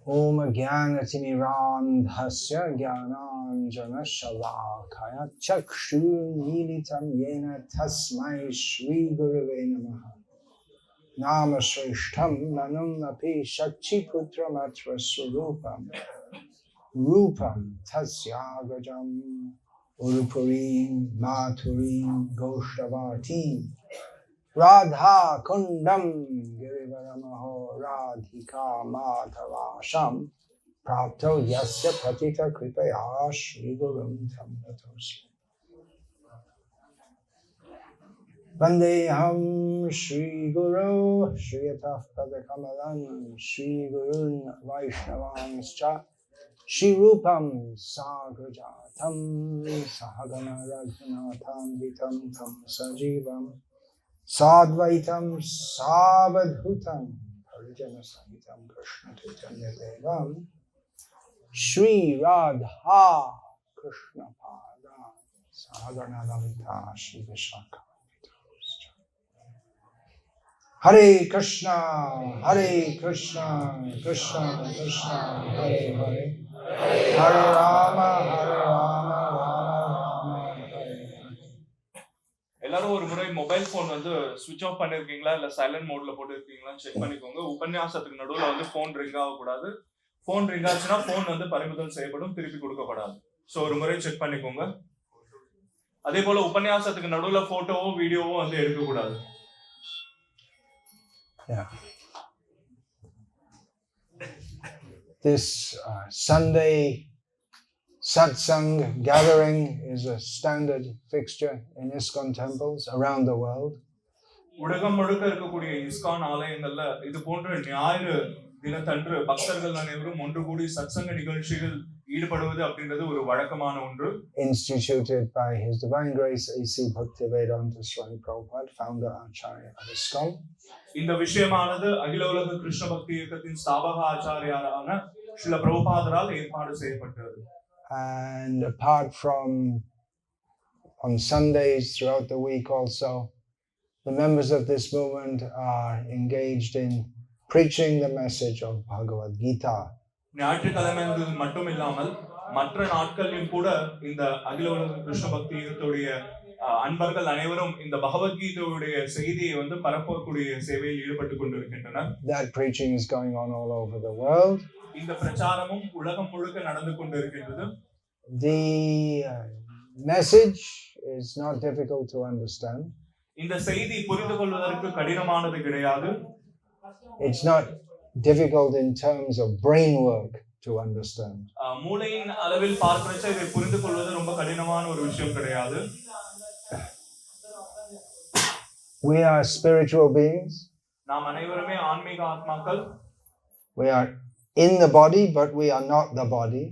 Om Jnanatirmirandhasya Jnananjana Shalakaya Chakshur Militam Yena Tasmai Shri Gurave Namaha Nama Shrishtam Manum Api Shakti Putram Atra Surupam Rupam Tasyagajam Urupurim Maturim Goshtavatim Radha Kundam Girivaramaho Radhika Madhavasham Prapto Yasya Patita Kripaya Shri Gurum Tamratosmi Vandeham Shri Guru Shri Yataf Padakamalan Shri Gurun Vaishnavanscha Shri Rupam Sagrajatam Sahagana Raghunatham Vitam Tam Sajivam Sadvaitam Savadhutam Parijana Sahitam Krishna Chaitanya Devam Shri Radha Krishna Pada Sahagana Lalita Shri Vishaka Hare Krishna Krishna Krishna Hare Hare Hare Rama Rama Rama Hare எல்லாரும் ஒரு முறை mobile phone வந்து ஸ்விட்ச் of பண்ணிருக்கீங்களா இல்ல silent மோட்ல போட்டுருக்கீங்களான்னு check பண்ணிக்கோங்க. உபன்யாசத்துக்கு நடுவுல வந்து போன் ரிங் ஆகக்கூடாது. போன் ரிங் ஆச்சுன்னா போன் வந்து பறிமுதல் செய்யப்படும், திருப்பி கொடுக்கப்படாது. ஸோ ஒரு முறை செக் பண்ணிக்கோங்க. அதே போல உபன்யாசத்துக்கு நடுவுல போட்டோவோ வீடியோவோ வந்து எடுக்கக்கூடாது. This Sunday satsang gathering is a standard fixture in ISKCON temples around the world. உலகம் முழுக்க இருக்கக்கூடிய இஸ்கான் ஆலயங்கள்ல இது போன்ற ஞாயிறு தினத்தன்று பக்தர்கள் அனைவரும் ஒன்று கூடி சத்சங்க நிகழ்ச்சியில் ஈடுபடுவது அப்படின்றது ஒரு வழக்கமான ஒன்று. Instituted by His Divine Grace A.C. Bhaktivedanta Swami Prabhupada, founder Acharya of ISKCON. இந்த விஷயமானது அகில உலக கிருஷ்ண பக்தி இயக்கத்தின் ஸ்தாபக ஆச்சாரியாரான ஸ்ரீல பிரபுபாதரால் ஏற்பாடு செய்யப்பட்டது. And apart from on Sundays throughout the week also, the members of this movement are engaged in preaching the message of Bhagavad Gita. ஞாயிற்றுக்கிழமைகளில் மட்டும் இல்லாமல் மற்ற நாட்களிலும் கூட இந்த அகில உலக கிருஷ்ண பக்தி இயக்கத்துடைய அன்பர்கள் அனைவரும் இந்த பகவத்கீதையுடைய செய்தியை வந்து பரப்பக்கூடிய சேவையில் ஈடுபட்டு கொண்டிருக்கின்றனர். That preaching is going on all over the world. இந்த பிரச்சாரமும் உலகம் முழுக்க நடந்து கொண்டிருக்கின்றது. The message is not difficult to understand. இந்த செய்தி புரிந்து கொள்வதற்கு கடினமானது கிடையாது. It's not difficult in terms of brain work to understand. மூளையின் அளவில் பார்க்கறச்ச இதை புரிந்து கொள்வது ரொம்ப கடினமான ஒரு விஷயம் கிடையாது. We are spiritual beings. நாம் அனைவருமே ஆன்மீக ஆத்மாக்கள். We are in the body, but we are not the body.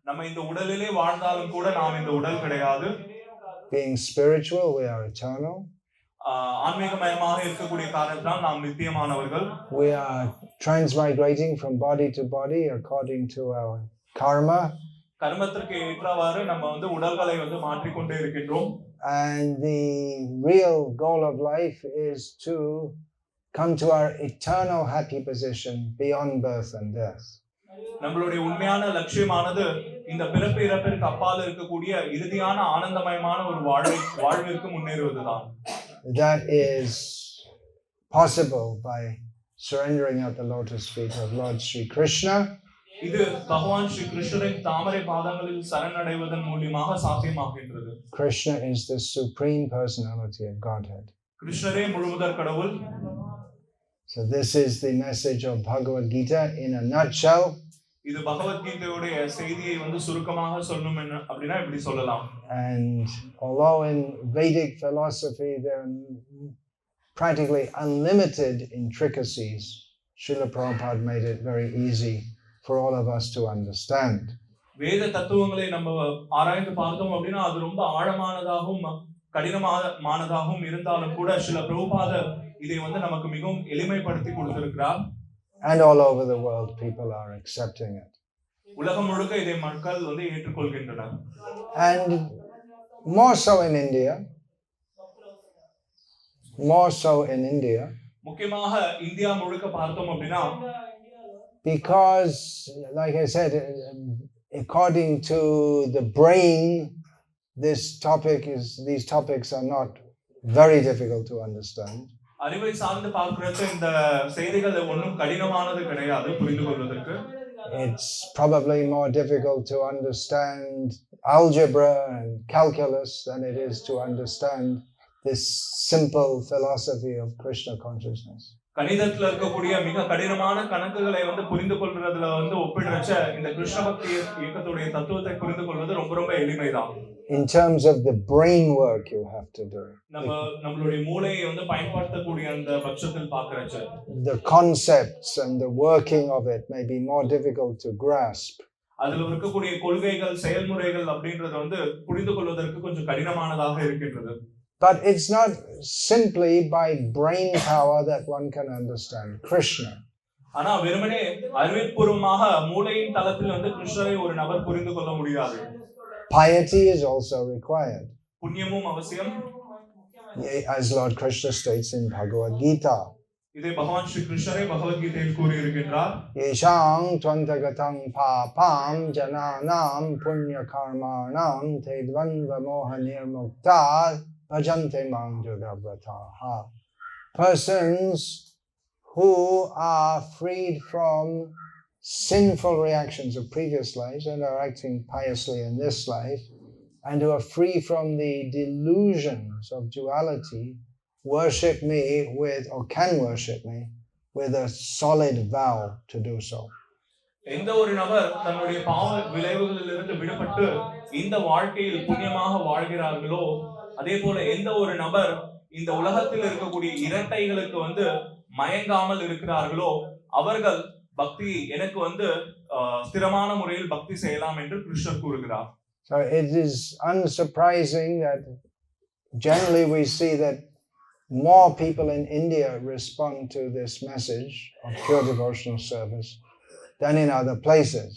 நம்ம இந்த உடலிலே வாழ்ந்தாலும் கூட நாம் இந்த உடல் கிடையாது. Being spiritual, we are eternal. ஆன்மீகமயமாக இருக்கக்கூடிய காரணத்தால் நாம் நித்தியமானவர்கள். We are transmigrating from body to body according to our karma. கர்மத்திற்கு ஏற்றவாறு நம்ம வந்து உடல்களை வந்து மாற்றிக்கொண்டே இருக்கின்றோம். And the real goal of life is to come to our eternal happy position beyond birth and death. நம்மளுடைய உண்மையான லட்சியமானது இந்த பிறப்பு இறப்பிற்கு அப்பால் இருக்கக்கூடிய இறுதியான ஆனந்தமயமான ஒரு வாழ்விற்கு முன்னேறுவதுதான். That is possible by surrendering at the lotus feet of Lord Sri Krishna. இது பகவான் ஸ்ரீ கிருஷ்ணரின் தாமரை பாதங்களில் சரணடைவதன் மூலமாக சாத்தியமாகின்றது. Krishna is the supreme personality of Godhead. கிருஷ்ணரே முழுமுதற் கடவுள். So this is the message of Bhagavad Gita in a nutshell. இது பகவத்கீதையுடைய செய்தியை வந்து சுருக்கமாக சொல்லணும் அப்படினா இப்படி சொல்லலாம். And although in Vedic philosophy there are practically unlimited intricacies, Srila Prabhupada made it very easy for all of us to understand. வேத தத்துவங்களை நம்ம ஆராய்ந்து பார்த்தோம் அப்படினா அது ரொம்ப ஆழமானதாகவும் கடினமானதாகவும் இருந்தாலும் கூட ஸ்ரீல பிரபுபாதர் இதை வந்து நமக்கு மிகவும் எளிமைப்படுத்தி கொடுத்திருக்கிறார். And all over the world people are accepting it. உலகம் முழுக்க இதை மக்கள் வந்து ஏற்றுக்கொள்கின்றனர். And more so in India. முக்கியமாக இந்தியா முழுக்க பார்த்தோம் அப்படினா Because, like I said, according to the brain, these topics are not very difficult to understand. அறிவை சார்ந்து பார்க்கிறப்ப இந்த செய்திகள் ஒன்றும் கடினமானது கிடையாது புரிந்து கொள்வதற்கு. It's probably more difficult to understand algebra and calculus than it is to understand this simple philosophy of Krishna consciousness. கணிதத்துல இருக்கக்கூடிய மிக கடினமான கணக்குகளை புரிந்து கொள்றதுல ஒப்பிடுறச்ச இந்த கிருஷ்ண பக்தி இயக்கத்துடைய தத்துவத்தை புரிந்து கொள்வது ரொம்ப ரொம்ப எளிமைதான். In terms of the brain work you have to do. நம்மளுடைய மூளையை பயன்படுத்தக்கூடிய அந்த பட்சத்தில் பார்க்கறச்ச the concepts and the working of it may be more difficult to grasp. அதுல இருக்கக்கூடிய கொள்கைகள் செயல்முறைகள் அப்படின்றது புரிந்து கொள்வதற்கு கொஞ்சம் கடினமானதாக இருக்கின்றது. But it's not simply by brain power that one can understand Krishna. ஆனா வெறுமனே அறிவுபூர்வமாக மூளையின் தளத்தில் கிருஷ்ணரை ஒரு நபர் புரிந்து கொள்ள முடியாது. Piety is also required. புண்ணியமும் அவசியம். As Lord Krishna states in Bhagavad Gita. இதை பகவான் ஸ்ரீ கிருஷ்ணரே பகவத் கீதையில் கூறி இருக்கின்றார். Yeshang tvantagatam papam jananam punya karmanam tedvanva moha nirmukta bhajante mang yogavrataha. Persons who are freed from sinful reactions of previous lives and are acting piously in this life, and who are free from the delusions of duality, worship me with, or can worship me with a solid vow to do so. எந்த ஒரு நபர் தன்னுடைய பாவ விளைவுகளிலிருந்து விடுபட்டு இந்த வாழ்க்கையில் புண்ணியமாக வாழ்கிறார்களோ, அதே போல எந்த ஒரு நபர் இந்த உலகத்தில் இருக்கக்கூடிய இரட்டைகளுக்கு மயங்காமல் இருக்கிறார்களோ, அவர்கள் பக்தி எனக்கு ஸ்திரமான முறையில் பக்தி செய்யலாம் என்று கிருஷ்ணர் கூறுகிறார். So it is unsurprising that generally we see that more people in India respond to this message of pure devotional service than in other places.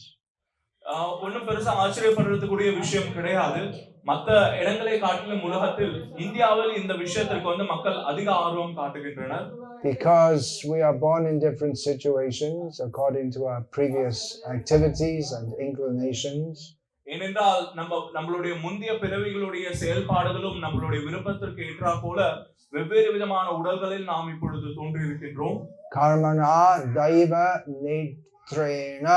ஒன்னும் பெருசா ஆச்சரியப்படுறதுக்குரிய விஷயம் கிடையாது. மற்ற இடங்களை காட்டிலும் உலகத்தில் இந்தியாவில் இந்த விஷயத்திற்கு மக்கள் அதிக ஆர்வம் காட்டுகின்றனர். Because we are born in different situations according to our previous activities and inclinations. ஏனென்றால் நம்மளுடைய முந்தைய பிறவிகளுடைய செயல்பாடுகளும் நம்மளுடைய விருப்பத்திற்கு ஏற்றா போல வெவ்வேறு விதமான உடல்களில் நாம் இப்பொழுது தோன்றி இருக்கின்றோம். Karmana daiva netrena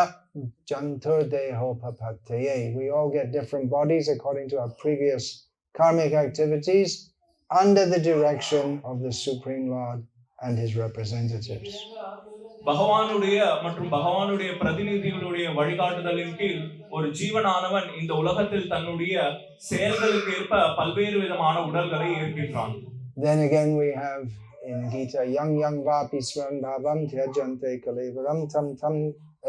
jantur deho papataye. We all get different bodies according to our previous karmic activities under the direction of the Supreme Lord and his representatives. பகவானுடைய மற்றும் பகவானுடைய பிரதிநிதிகளுடைய வழிகாட்டுதலின் கீழ் ஒரு ஜீவனானவன் இந்த உலகத்தில் தன்னுடைய செயல்களுக்கு ஏற்ப பல்வேறு விதமான உடல்களை ஏற்கின்றான். Then again we have in Gita yang vapi swan bhavam tyajante kalevaram tam tam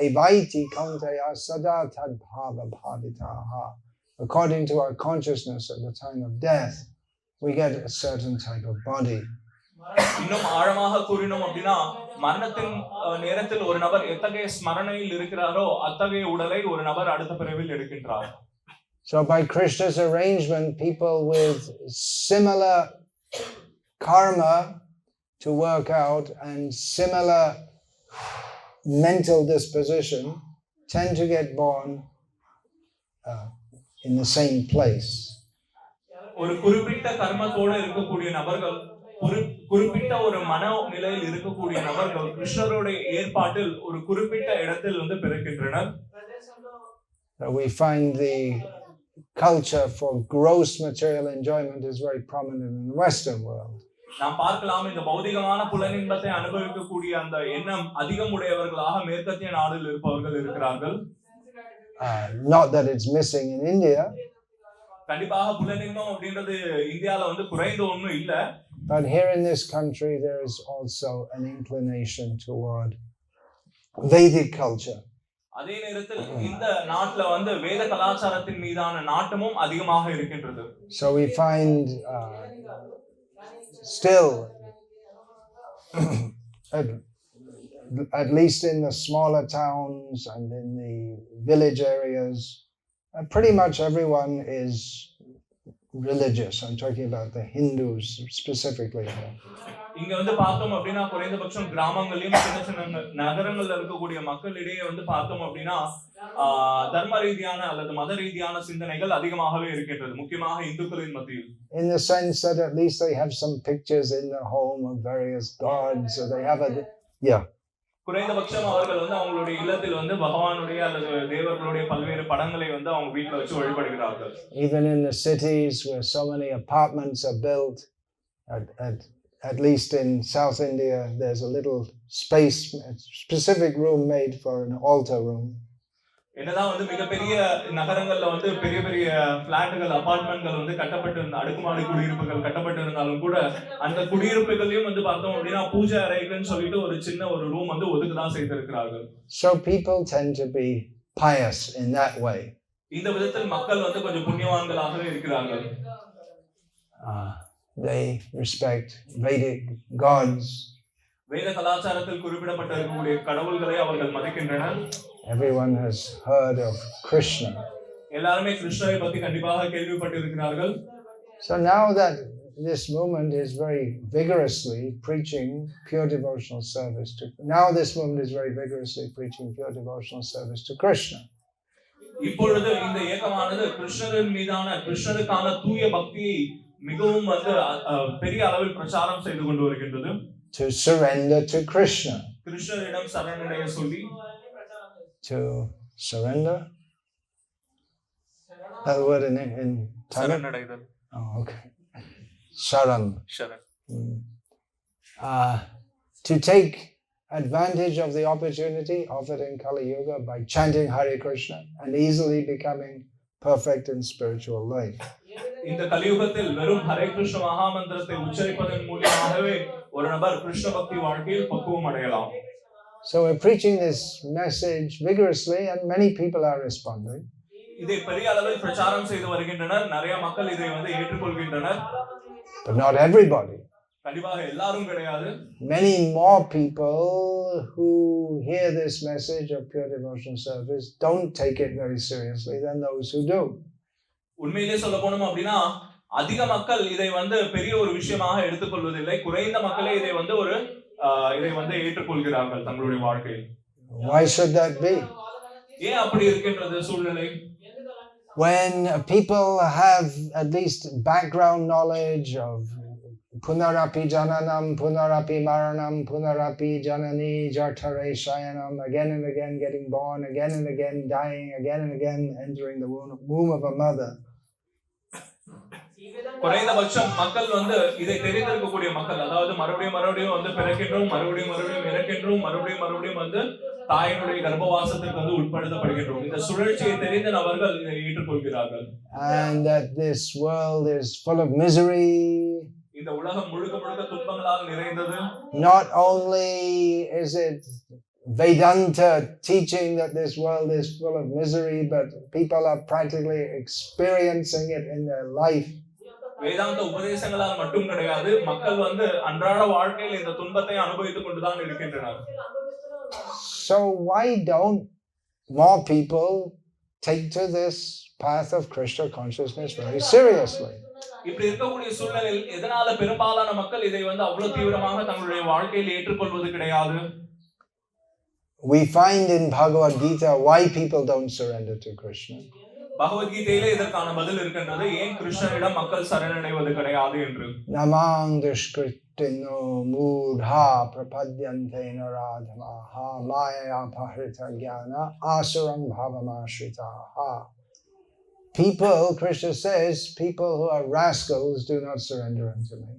evaiti kauntaya sada tad bhava bhavitaha. According to our consciousness at the time of death, we get a certain type of body. இன்னும் ஆழமாக கூறினோம் அப்படின்னா மரணத்தின் நேரத்தில் ஒரு நபர் எத்தகைய ஸ்மரணையில் இருக்கிறாரோ அத்தகைய உடலை ஒரு நபர் அடுத்த பிறவியில் எடுக்கின்றார். So by Krishna's arrangement, people with similar karma to work out and similar mental disposition tend to get born in the same place. ஒரு குறிப்பிட்ட கர்மத்தோடு இருக்கக்கூடிய நபர்கள் குறிப்பிட்ட ஒரு மன நிலையில் இருக்கக்கூடிய நபர்கள் கிருஷ்ணருடைய ஏற்பாட்டில் ஒரு குறிப்பிட்ட இடத்தில் பிறக்கின்றனர். We find the culture for gross material enjoyment is very prominent in the Western world. நாம் பார்க்கலாம் இந்த பௌதிகமான புலனின்பத்தை அனுபவிக்கக்கூடிய அந்த எண்ணம் அதிகம் உடையவர்களாக மேற்கத்திய நாடுகளில் இருப்பவர்கள் இருக்கிறார்கள். Not that it's missing in India. கண்டிப்பாக புலனின்பம் அப்படின்றது இந்தியால குறைந்த ஒண்ணும் இல்ல. But here in this country there is also an inclination toward Vedic culture. அதே நேரத்தில் இந்த நாட்டுல வேத கலாச்சாரத்தின் மீதான நாட்டமும் அதிகமாக இருக்கின்றது. So we find still at least in the smaller towns and in the village areas, pretty much everyone is religious. I'm talking about the Hindus specifically. இங்க வந்து பார்த்தோம் அப்படின்னா குறைந்தபட்சம் கிராமங்களையும் சின்ன சின்ன நகரங்கள்ல இருக்கக்கூடிய மக்களிடையே வந்து பார்த்தோம் அப்படின்னா தர்ம ரீதியான அல்லது மத ரீதியான சிந்தனைகள் அதிகமாகவே இருக்கின்றது, முக்கியமாக இந்துக்களின் மத்தியில். In the sense that at least they have some pictures in their home of various gods, or they have குறைந்தபட்சம் அவர்கள் வந்து அவங்களுடைய இல்லத்தில் வந்து பகவானுடைய அல்லது தேவர்களுடைய பல்வேறு படங்களை வந்து அவங்க வீட்ல வச்சு வழிபடுகிறார்கள். Even in the cities where so many apartments are built, at least in South India, there's a little space, a specific room made for an altar room. என்னதான் வந்து மிகப்பெரிய நகரங்கள்ல வந்து பெரிய பெரிய பிளாட்டுகள் அபார்ட்மெண்ட்கள் வந்து கட்டப்பட்டு அடுக்குமாடி குடியிருப்புகள் கட்டப்பட்டு இருந்தாலும் கூட அந்த குடியிருப்புகளையும் வந்து பார்த்தோம் அப்படின்னா பூஜை அறைகள்னு சொல்லிட்டு ஒரு சின்ன ஒரு ரூம் வந்து ஒதுக்குதான் செய்திருக்கிறார்கள். So people tend to be pious in that way. இந்த விதத்தில் மக்கள் வந்து கொஞ்சம் புண்ணியவான்களாகவே இருக்கிறார்கள். They respect Vedic gods. வேத கலாச்சாரத்தில் குறிப்பிடப்பட்டிருக்கக்கூடிய கடவுள்களை அவர்கள் மதிக்கின்றனர். Everyone has heard of Krishna. எல்லாருமே கிருஷ்ணரை பத்தி கண்டிப்பாக கேள்விப்பட்டிருக்கிறார்கள். So now that this movement is very vigorously preaching pure devotional service to Krishna. இப்பொழுது இந்த இயக்கமானது கிருஷ்ணரின் மீதான கிருஷ்ணருக்கான தூய பக்தியை மிகவும் வந்து பெரிய அளவில் பிரச்சாரம் செய்து கொண்டு வருகின்றது. To surrender to Krishna. கிருஷ்ணரிடம் சரணடைய சொல்லி. To surrender? That word in Tamil? சரணடைதல். Oh, okay. Sharan. To take advantage of the opportunity offered in Kali Yuga by chanting Hare Krishna and easily becoming perfect in spiritual life. இந்த கலியுகத்தில் வெறும் ஹரே கிருஷ்ண மகாமந்திரத்தை உச்சரிப்பதன் மூலமாகவே ஒரு நபர் கிருஷ்ண பக்தி வாழ்க்கையில் பக்குவம் அடையலாம். So we're preaching this message vigorously and many people are responding. இதை பெரிய அளவில் பிரச்சாரம் செய்து வருகின்றனர், நிறைய மக்கள் இதை வந்து ஏற்றுக்கொள்கின்றனர். But not everybody. கண்டிப்பாக எல்லாரும் கிடையாது. Many more people who hear this message of pure devotional service don't take it very seriously than those who do. உண்மையிலே சொல்ல போனோம் அப்படின்னா அதிக மக்கள் இதை வந்து பெரிய ஒரு விஷயமாக எடுத்துக்கொள்வதில்லை, குறைந்த மக்களே இதை வந்து ஏற்றுக்கொள்கிறார்கள் தங்களுடைய வாழ்க்கையில். Why should that be? ஏன் அப்படி இருக்கின்றது சூழ்நிலை? When people have at least background knowledge of Punarapi Jananam, Punarapi Maranam, Punarapi Janani Jartare Shayanam, again and again getting born, again and again dying, again and again entering the womb of a mother. குறைந்தபட்சம் மக்கள் வந்து இதை தெரிந்திருக்கக்கூடிய மக்கள், அதாவது மறுபடியும் வந்து பிறக்கின்றோம், மறுபடியும் இறக்கின்றோம், மறுபடியும் வந்து தாயினுடைய கர்ப்பவாசத்திற்கு வந்து உட்படுத்தப்படுகின்றோம். இந்த சுழற்சியை தெரிந்த நபர்கள் இதை ஏற்றுக்கொள்கிறார்கள். And that this world is full of misery. இந்த உலகம் முழுக்க துன்பங்களால் நிறைந்தது. Not only is it Vedanta teaching that this world is full of misery, but people are practically experiencing it in their life. வேதாந்த உபதேசங்களால் மட்டும் கிடையாது, மக்கள் வந்து அன்றாட வாழ்க்கையில் இந்த துன்பத்தை அனுபவித்துக் கொண்டுதான் இருக்கின்றனர். So why don't more people take to this path of Krishna consciousness very seriously? இப்படி இருக்கக்கூடிய சூழ்நிலையில் எதனால பெரும்பாலான மக்கள் இதை வந்து அவ்வளவு தீவிரமாக தங்களுடைய வாழ்க்கையில் ஏற்றுக்கொள்வது கிடையாது? We find in Bhagavad Gita why people don't surrender to Krishna. பகவத்கீதையிலே இதற்கான பதில் இருக்கின்றது, ஏன் கிருஷ்ணரிடம் மக்கள் சரணடைவது கிடையாது என்று. Namang dushkritino mudha prapadyante naradhamaha maya pahrita jnana asurang bhavamashritaha. People, Krishna says, people who are rascals do not surrender unto me.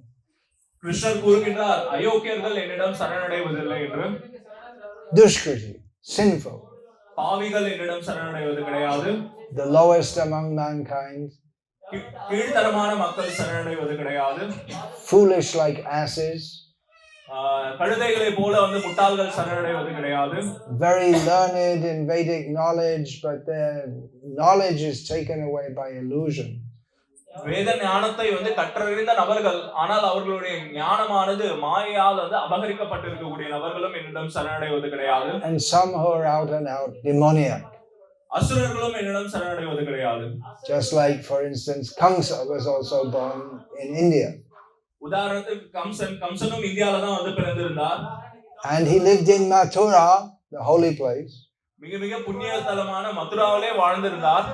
கிருஷ்ணர் கூறுகின்றார், அயோக்கியர்கள் என்னிடம் சரணடைவதில்லை என்று. Dushkriti, sinful. பாவிகள் என்னிடம் சரணடைவது கிடையாது. The lowest among mankind. கீழ்த்தரமான மக்கள் சரணடைவது கிடையாது. Foolish like asses. கழுதைகளை போல வந்து முட்டாள்கள் சரணடைவது கிடையாது. Very learned in Vedic knowledge, but their knowledge is taken away by illusion. வேத ஞானத்தை வந்து கற்றறிந்த நபர்கள், ஆனால் அவர்களுடைய ஞானமானது மாயையால் வந்து அபகரிக்கப்பட்டிருக்கக்கூடிய நபர்களும் என்னிடம் சரணடைவது கிடையாது. And some who are out and out demoniac. அசுரர்களும் என்னிடம் சரணடைவது கிடையாது. Just like, for instance, Kamsa was also born in India. உதாரணத்துக்கு கம்சனும் இந்தியால தான் வந்து பிறந்திருந்தார். And he lived in Mathura, the holy place. மிக மிக புண்ணிய ஸ்தலமான மதுராவிலே வாழ்ந்திருந்தார்.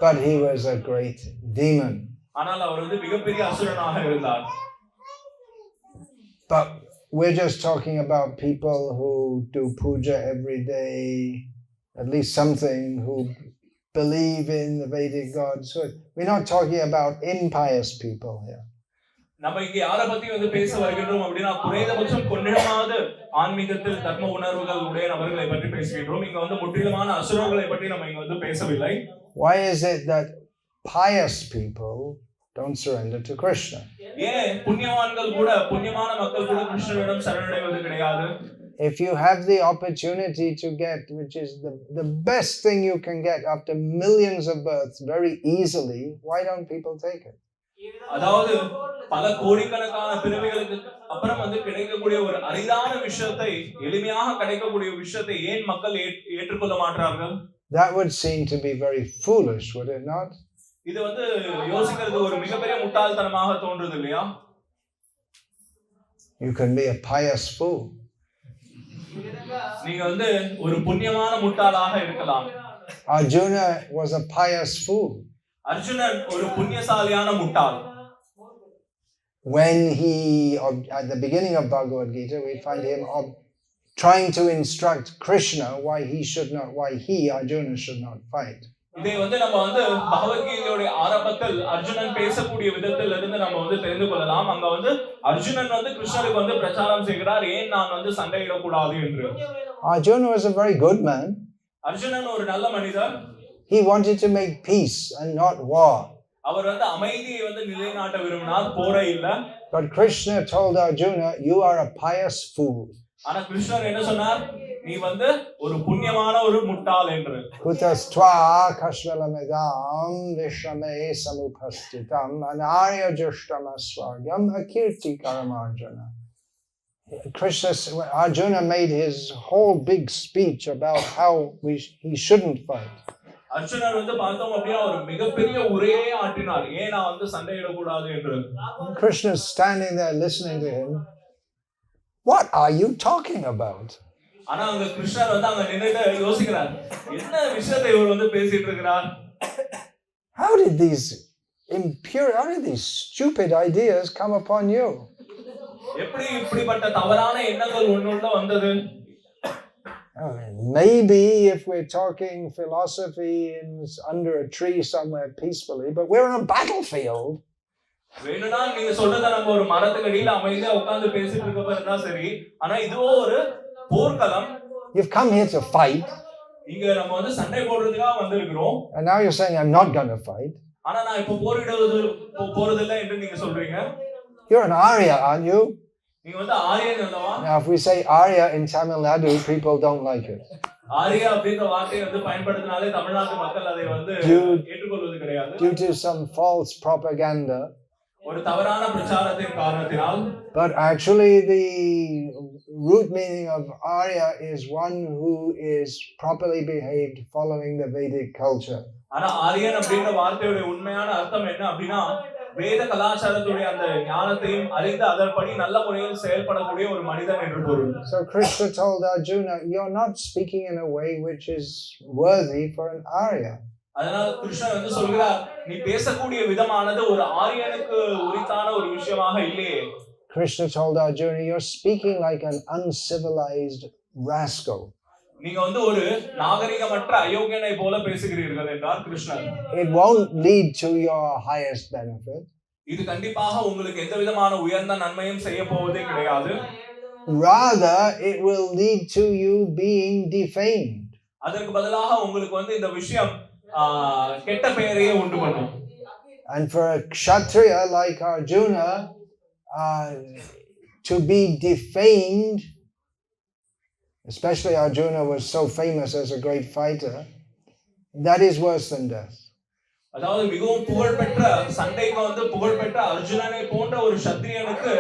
But he was a great demon. ஆனால் அவர் வந்து மிகப்பெரிய அசுரனாக இருந்தார். But we're just talking about people who do puja every day, at least something, who believe in the Vedic gods. So we're not talking about impious people here. நம்ம இங்க யாரை பத்தி வந்து பேச வருகின்றோம் அப்படின்னா குறைந்தபட்சம் கொஞ்சமாவது ஆன்மீகத்தில் தர்ம உணர்வுகள் உடைய நபர்களை பற்றி பேசுகின்றோம். இங்க வந்து முற்றிலுமான அசுரர்களை பற்றி நம்ம இங்க வந்து பேசவில்லை. Why is it that pious people don't surrender to Krishna? ஏன் புண்ணியவான்கள் கூட புண்ணியமான மக்கள் கூட கிருஷ்ணரிடம் சரணடைவது கிடையாது? If you have the opportunity to get, which is the best thing you can get after millions of births very easily, why don't people take it? அதாவது பல கோடிக்கணக்கான பிறவிகளுக்கு அப்புறம் வந்து கிடைக்கக்கூடிய ஒரு அரிதான விஷயத்தை எளிமையாக கிடைக்கக்கூடிய விஷயத்தை ஏன் மக்கள் ஏற்றுக்கொள்ள மாட்டார்கள்? That would seem to be very foolish, would it not? இது வந்து யோசிக்கிறது ஒரு மிகப்பெரிய முட்டாள்தனமாக தோன்றுது இல்லையா? You can be a pious fool. நீங்க வந்து ஒரு புண்ணியமான முட்டாளாக இருக்கலாம். Arjuna was a pious fool. Arjunan ஒரு புண்ணியசாலியான முட்டாள். When he, at the beginning of Bhagavad Gita, we find him trying to instruct Krishna why he, Arjuna, should not fight. இதை வந்து நம்ம வந்து பகவத்கீதையோட ஆரம்பத்தில் அர்ஜுனன் பேசக்கூடிய விதத்தில் இருந்து நம்ம வந்து தெரிந்து கொள்ளலாம். அங்க வந்து அர்ஜுனன் வந்து கிருஷ்ணருக்கு வந்து பிரச்சாரம் செய்கிறார், ஏன் நான் வந்து சண்டையிடக்கூடாது என்று. Arjuna was a very good man. Arjunan ஒரு நல்ல மனிதர். He wanted to make peace and not war. அவர் வந்து அமைதியை வந்து நிலைநாட்ட விரும்பினார், போரை இல்ல. But Krishna told Arjuna, you are a pious fool. ஆனா கிருஷ்ணர் என்ன சொன்னார்? நீ வந்து ஒரு புண்ணியமான ஒரு முட்டாள் என்று. Kutastva kashvalamedam vishrame samupastitam anarya jushtama swagam akirti karamarjuna. Arjuna made his whole big speech about how he shouldn't fight. Arjunan வந்து பார்த்தோம் அப்படியே ஒரு மிகப்பெரிய உரையே ஆற்றினார், ஏன் நான் வந்து சண்டையிடக்கூடாது என்று. Krishna is standing there listening to him. What are you talking about? ஆனா அங்க கிருஷ்ணர் வந்து அங்க நின்னுட்டு யோசிக்கிறார், என்ன விஷயத்தை இவர் வந்து பேசிட்டு இருக்கிறார்? How did these stupid ideas come upon you? எப்படி இப்படிப்பட்ட தவறான எண்ணங்கள் உன்னுள்ள வந்தது? Maybe if we're talking philosophy under a tree somewhere peacefully, but we're in a battlefield. வேணும்னா நீங்க சொல்றத நம்ம ஒரு மரத்துக்கு அடியில அமைதியா உட்கார்ந்து பேசிட்டு இருக்க போறதா சரி, ஆனா இதுவோ ஒரு போர்க்களம். You've come here to fight. இங்க நம்ம வந்து சண்டை போடுறதுக்காக வந்திருக்கிறோம். And now you're saying I'm not going to fight. ஆனா நான் இப்ப போறது இல்ல என்று நீங்க சொல்றீங்க. You're an Arya, aren't you? நீங்க வந்து ஆரியன் அல்லவா? Now if we say Arya in Tamilnadu, people don't like it. Arya அப்படிங்கிற வார்த்தையை வந்து பயன்படுத்தினாலே தமிழ்நாட்டு மக்கள் அதை வந்து ஏற்றுக்கொள்வது கிடையாது. Due to some false propaganda. ஒரு தவறான பிரச்சாரத்தின் காரணத்தினால். But actually the root meaning of Arya is one who is properly behaved following the Vedic culture. ஆனா ஆரியன் அப்படிங்கிற வார்த்தையோட உண்மையான அர்த்தம் என்ன அப்படின்னா வேத கலாச்சாரத்துடைய அந்த ஞானத்தையும் அறிந்து அதன்படி நல்ல முறையில் செயல்படக்கூடிய ஒரு மனிதன் என்று பொருள். So Krishna told Arjuna, you're not speaking in a way which is worthy for an Arya. அதனால கிருஷ்ணர் வந்து சொல்கிறார், நீ பேசக்கூடிய விதமானது ஒரு ஆரியனுக்கு உரித்தான ஒரு விஷயமாக இல்லையே. Krishna told Arjuna, you're speaking like an uncivilized rascal. நீங்க வந்து ஒரு நாகரிகமற்ற அயோக்கியனை போல பேசுகிறீர்கள் என்றார் கிருஷ்ணர். It won't lead to your highest benefit. இது கண்டிப்பாக உங்களுக்கு எந்த விதமான உயர்ந்த நன்மையும் செய்ய போவதே கிடையாது. Rather it will lead to you being defamed. அதற்கு பதிலாக உங்களுக்கு வந்து இந்த விஷயம் கெட்ட பெயரையே உண்டு பண்ணும். And for a kshatriya like Arjuna to be defamed, especially Arjuna was so famous as a great fighter, that is worse than death. அதாவது மிகவும் புகழ்பெற்ற சண்டைக்கு வந்து புகழ்பெற்ற அர்ஜுனனை போன்ற ஒரு சத்திரியனுக்கு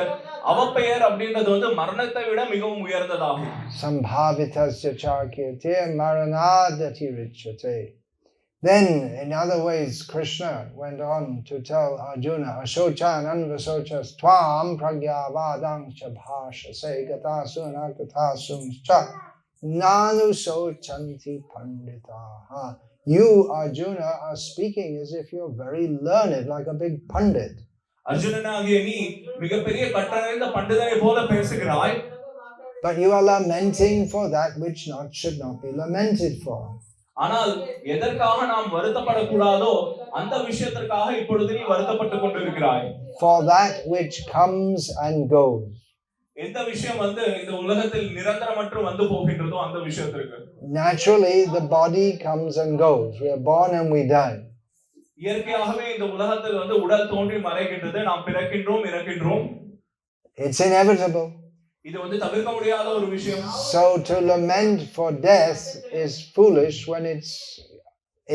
அவப்பெயர் அப்படின்றது வந்து மரணத்தை விட மிகவும் உயர்ந்ததாகும். Sambhavitasya chakirte maranadati richate. Then, in other ways, Krishna went on to tell Arjuna, Asochan anvasochas tvam pragyavadam chabhashase gatasuna gatasum cha nanu sochanti panditaha. You, Arjuna, are speaking as if you're very learned, like a big pandit. அர்ஜுனனாகிய நீ மிகப்பெரிய கற்றறிந்த பண்டிதனை போல பேசுகிறாய். But you are lamenting for that which should not be lamented for. ஆனால் எதற்காக நாம் வருத்தப்படக்கூடாதோ அந்த விஷயத்திற்காக இப்பொழுது நீ வருத்தப்பட்டு கொண்டிருக்கிறாய். For that which comes and goes. எந்த விஷயம் இந்த உலகத்தில் நிரந்தரமற்று வந்து போகின்றதோ அந்த விஷயத்திற்கு. Naturally, the body comes and goes. We are born and we die. இயற்கையாகவே இந்த உலகத்தில் உடல் தோன்றி மறைகின்றது, நாம் பிறக்கின்றோம் இறக்கின்றோம். It's inevitable. இது தவிர்க்க முடியாத ஒரு விஷயம். So to lament for death is foolish when it's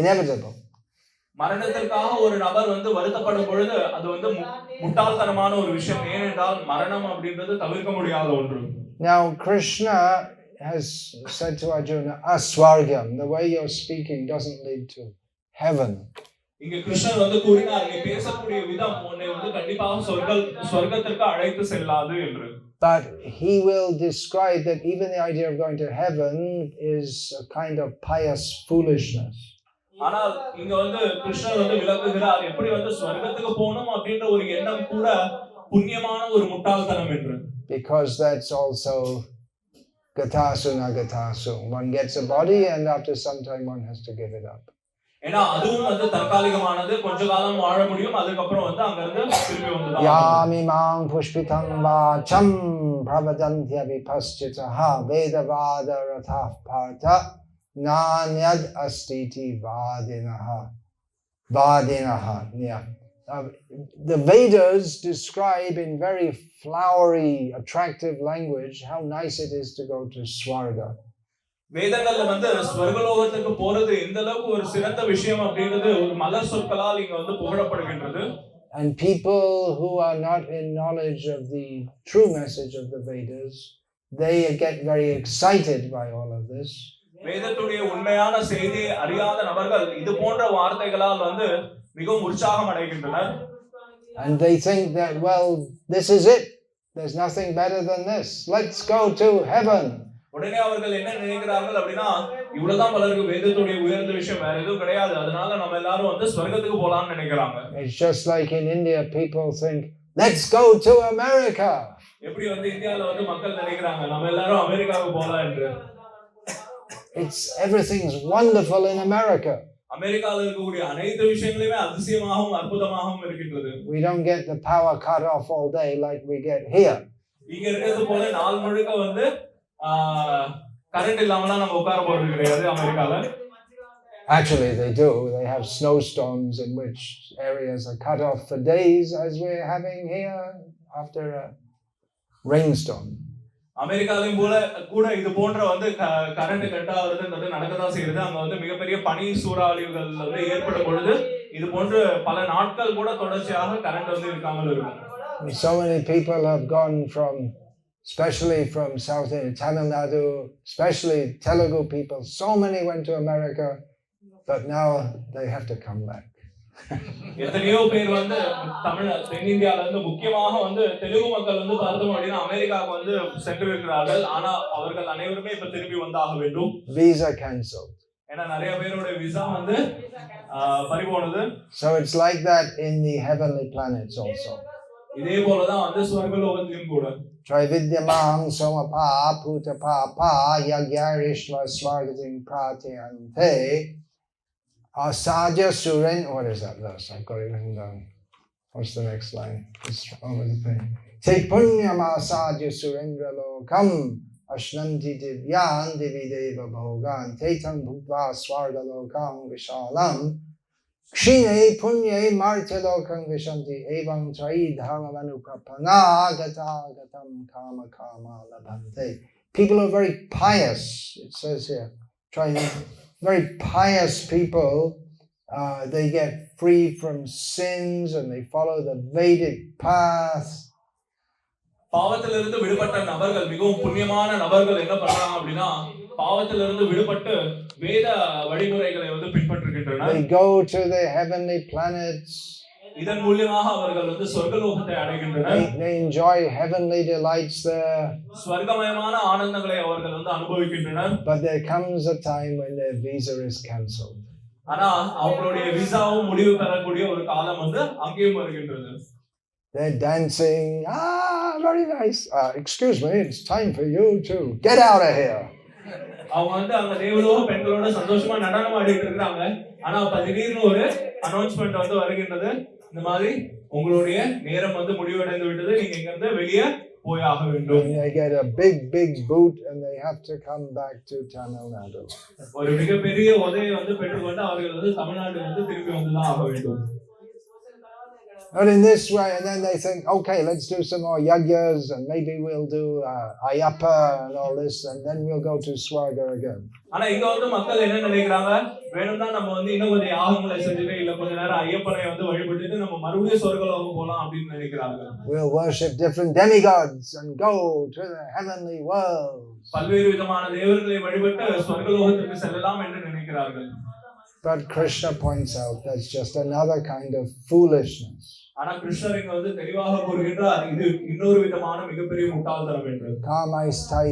inevitable. மரணத்திற்காக ஒரு நபர் வருத்தப்படும் பொழுது அது முட்டாள்தனமான ஒரு விஷயம். ஏனென்றால் மரணம் அப்படின்றது தவிர்க்க முடியாத ஒன்று. Now Krishna has said to Arjuna, Aswargam, the way you're speaking doesn't lead to heaven. இங்க கிருஷ்ணர் கூறினார், நீ பேசக்கூடிய விதம் உன்னை கண்டிப்பாக சொர்க்கத்திற்கு அழைத்து செல்லாது என்று. But he will describe that even the idea of going to heaven is a kind of pious foolishness. ஆனால் இங்க கிருஷ்ணர் விளக்குகிறார் எப்படி சொர்க்கத்துக்கு போகணும் அப்படின்ற ஒரு எண்ணம் கூட புண்ணியமான ஒரு முட்டாள்தனம் என்று. Because that's also gatasuna gatasu. One gets a body and after some time one has to give it up. ஏனா அதுவும் தற்காலிகமானது, கொஞ்ச காலம் வாழ முடியும், அதுக்கு அப்புறம் அங்க இருந்து திரும்பி வந்துதான். Yamimam pushpitam vacham pravadantya vipaschitaha vedavada ratha partha nanyad astiti vadinaha. Yeah. The Vedas describe in very flowery, attractive language how nice it is to go to Swarga. வேதங்கள்ல ஸ்வர்கலோகத்துக்கு போறது எந்த அளவுக்கு ஒரு சிறந்த விஷயம் அப்படின்றது ஒரு மலர் சொற்களால் இங்க புகழப்படுகின்றது. And people who are not in knowledge of the true message of the Vedas, they get very excited by all of this. வேதத்துடைய உண்மையான செய்தியை அறியாத நபர்கள் இது போன்ற வார்த்தைகளால் மிகவும் உற்சாகம் அடைகின்றனர். And they think that, well, this is it. There's nothing better than this. Let's go to heaven. உடனே அவர்கள் என்ன நினைக்கிறார்கள் அப்படினா, இவ்வளவுதான் பலருக்கு வேதத்துடைய உயர்ந்த விஷயம், வேற எதுவும் கிடையாது, அதனால நம்ம எல்லாரும் சொர்க்கத்துக்கு போலாம்னு நினைக்கிறாங்க. It's just like in India people think, let's go to America. எப்படி இந்தியால மக்கள் நினைக்கிறாங்க நம்ம எல்லாரும் அமெரிக்காவுக்கு போலாம் என்று. It's everything's wonderful in America. அமெரிக்கால இருக்கக்கூடிய அனைத்து விஷயங்களுமே அதிசயமாகவும் அற்புதமாகவும் இருக்கின்றது. We don't get the power cut off all day like we get here. இங்க இருக்கிறது போல நாள் முழுக்க கரண்ட் இல்லாமலாம் நம்ம உட்கார போறது கிடையாது அமெரிக்கால. Actually they do. They have snowstorms in which areas are cut off for days as we're having here after a rainstorm. அமெரிக்காலயும் போல கூட இது போன்ற கரண்ட் கட் ஆகுறதுன்றது நடக்கதான் செய்யுது. அங்க மிகப்பெரிய பனி சூறாவளிகள் ஏற்படும் பொழுது இது போன்ற பல நாட்கள் கூட தொடர்ச்சியாக கரண்ட் இருக்காமல் இருக்கும். So many people have gone from, especially from South India, Tamilnadu, especially Telugu people, so many went to America, but now they have to come back. எத்தனையோ பேர் தென்னிந்தியால முக்கியமாக தெலுங்கு மக்கள் பார்த்தோம் அப்படின்னா அமெரிக்காவுக்கு சென்றிருக்கிறார்கள். ஆனா அவர்கள் அனைவருமே இப்ப திரும்பி வந்தாக வேண்டும். Visa cancelled. ஏன்னா நிறைய பேரோட visa பறிபோனது. So it's like that in the heavenly planets also. இதே போலதான் ஸ்வர்கலோகத்திலும் கூட. Trividyamam somapa puta papa yagyarishva swargatim pratyante asadya suren. What is that verse? I've got it written down. What's the next line? It's over the page. Te punyam asadya surendra lokam ashnanti divyan divideva bhogan tetam bhutva swarga lokam vishalam Kshine punye martilokam vishanti evam trai dharmanuprapana gata gatam kama kama labhante. People are very pious, it says here. Very pious people, they get free from sins and they follow the Vedic path. பாவத்திலிருந்து விடுபட்ட நபர்கள் மிகவும் புண்ணியமான நபர்கள் என்ன பண்றாங்க அப்படின்னா பாவத்திலிருந்து விடுபட்டு வேத வழிமுறைகளை வந்து பின்பற்றுகின்றனர். They go to the heavenly planets. இதன் மூலமாக அவர்கள் வந்து சொர்க்கலோகத்தை அடைகின்றனர். They enjoy heavenly delights there. ஸ்வர்கமயமான ஆனந்தங்களை அவர்கள் வந்து அனுபவிக்கின்றனர். But there comes a time when their visa is cancelled. ஆனா அவங்களுடைய விசாவும் முடிவு பெறக்கூடிய ஒரு காலம் வந்து அங்கேயும் வருகின்றது. They're dancing. Very nice. Excuse me, it's time for you to get out of here. அவங்க வந்து அங்க தேவலோக பெண்களோட சந்தோஷமா நடனம் ஆடிட்டு இருக்காங்க. ஆனா அப்ப திடீர்னு ஒரு அனௌன்ஸ்மெண்ட் வந்து வருகின்றது. இந்த மாதிரி உங்களுடைய நேரம் வந்து முடிவடைந்து விட்டது. நீங்க இங்க இருந்து வெளியே போயாக வேண்டும். They get a big boot and they have to come back to Tamilnadu. ஒரு மிகப்பெரிய உதவியை வந்து பெற்றுக்கொண்டு அவர்கள் வந்து தமிழ்நாடு வந்து திரும்பி வந்துதான் ஆக வேண்டும். But in this way, and then they think, okay, let's do some more yagyas and maybe we'll do ayappa and all this and then we'll go to Swarga again. ஆனா இங்க வந்து மக்கள் என்ன நினைக்கிறாங்க, வேணும்னா நம்ம வந்து இன்னும் கொஞ்சம் யாகங்களை செஞ்சுட்டு இல்ல கொஞ்ச நேரம் ஐயப்பனை வந்து வழிபட்டுட்டு நம்ம மறுபடியும் சொர்க்கலோகம் போலாம் அப்படின்னு நினைக்கிறாங்க. We'll worship different demigods and go to the heavenly world. பல்வேறு விதமான தேவர்களை வழிபட்டு சொர்க்கலோகத்துக்கு செல்லலாம் என்று நினைக்கிறார்கள். But Krishna points out that's just another kind of foolishness. ஆனா கிருஷ்ணர் இங்க வந்து தெளிவாக கூறுகின்றார், இது இன்னொரு விதமான மிகப்பெரிய முட்டாள்தனம் என்று. Kamaistai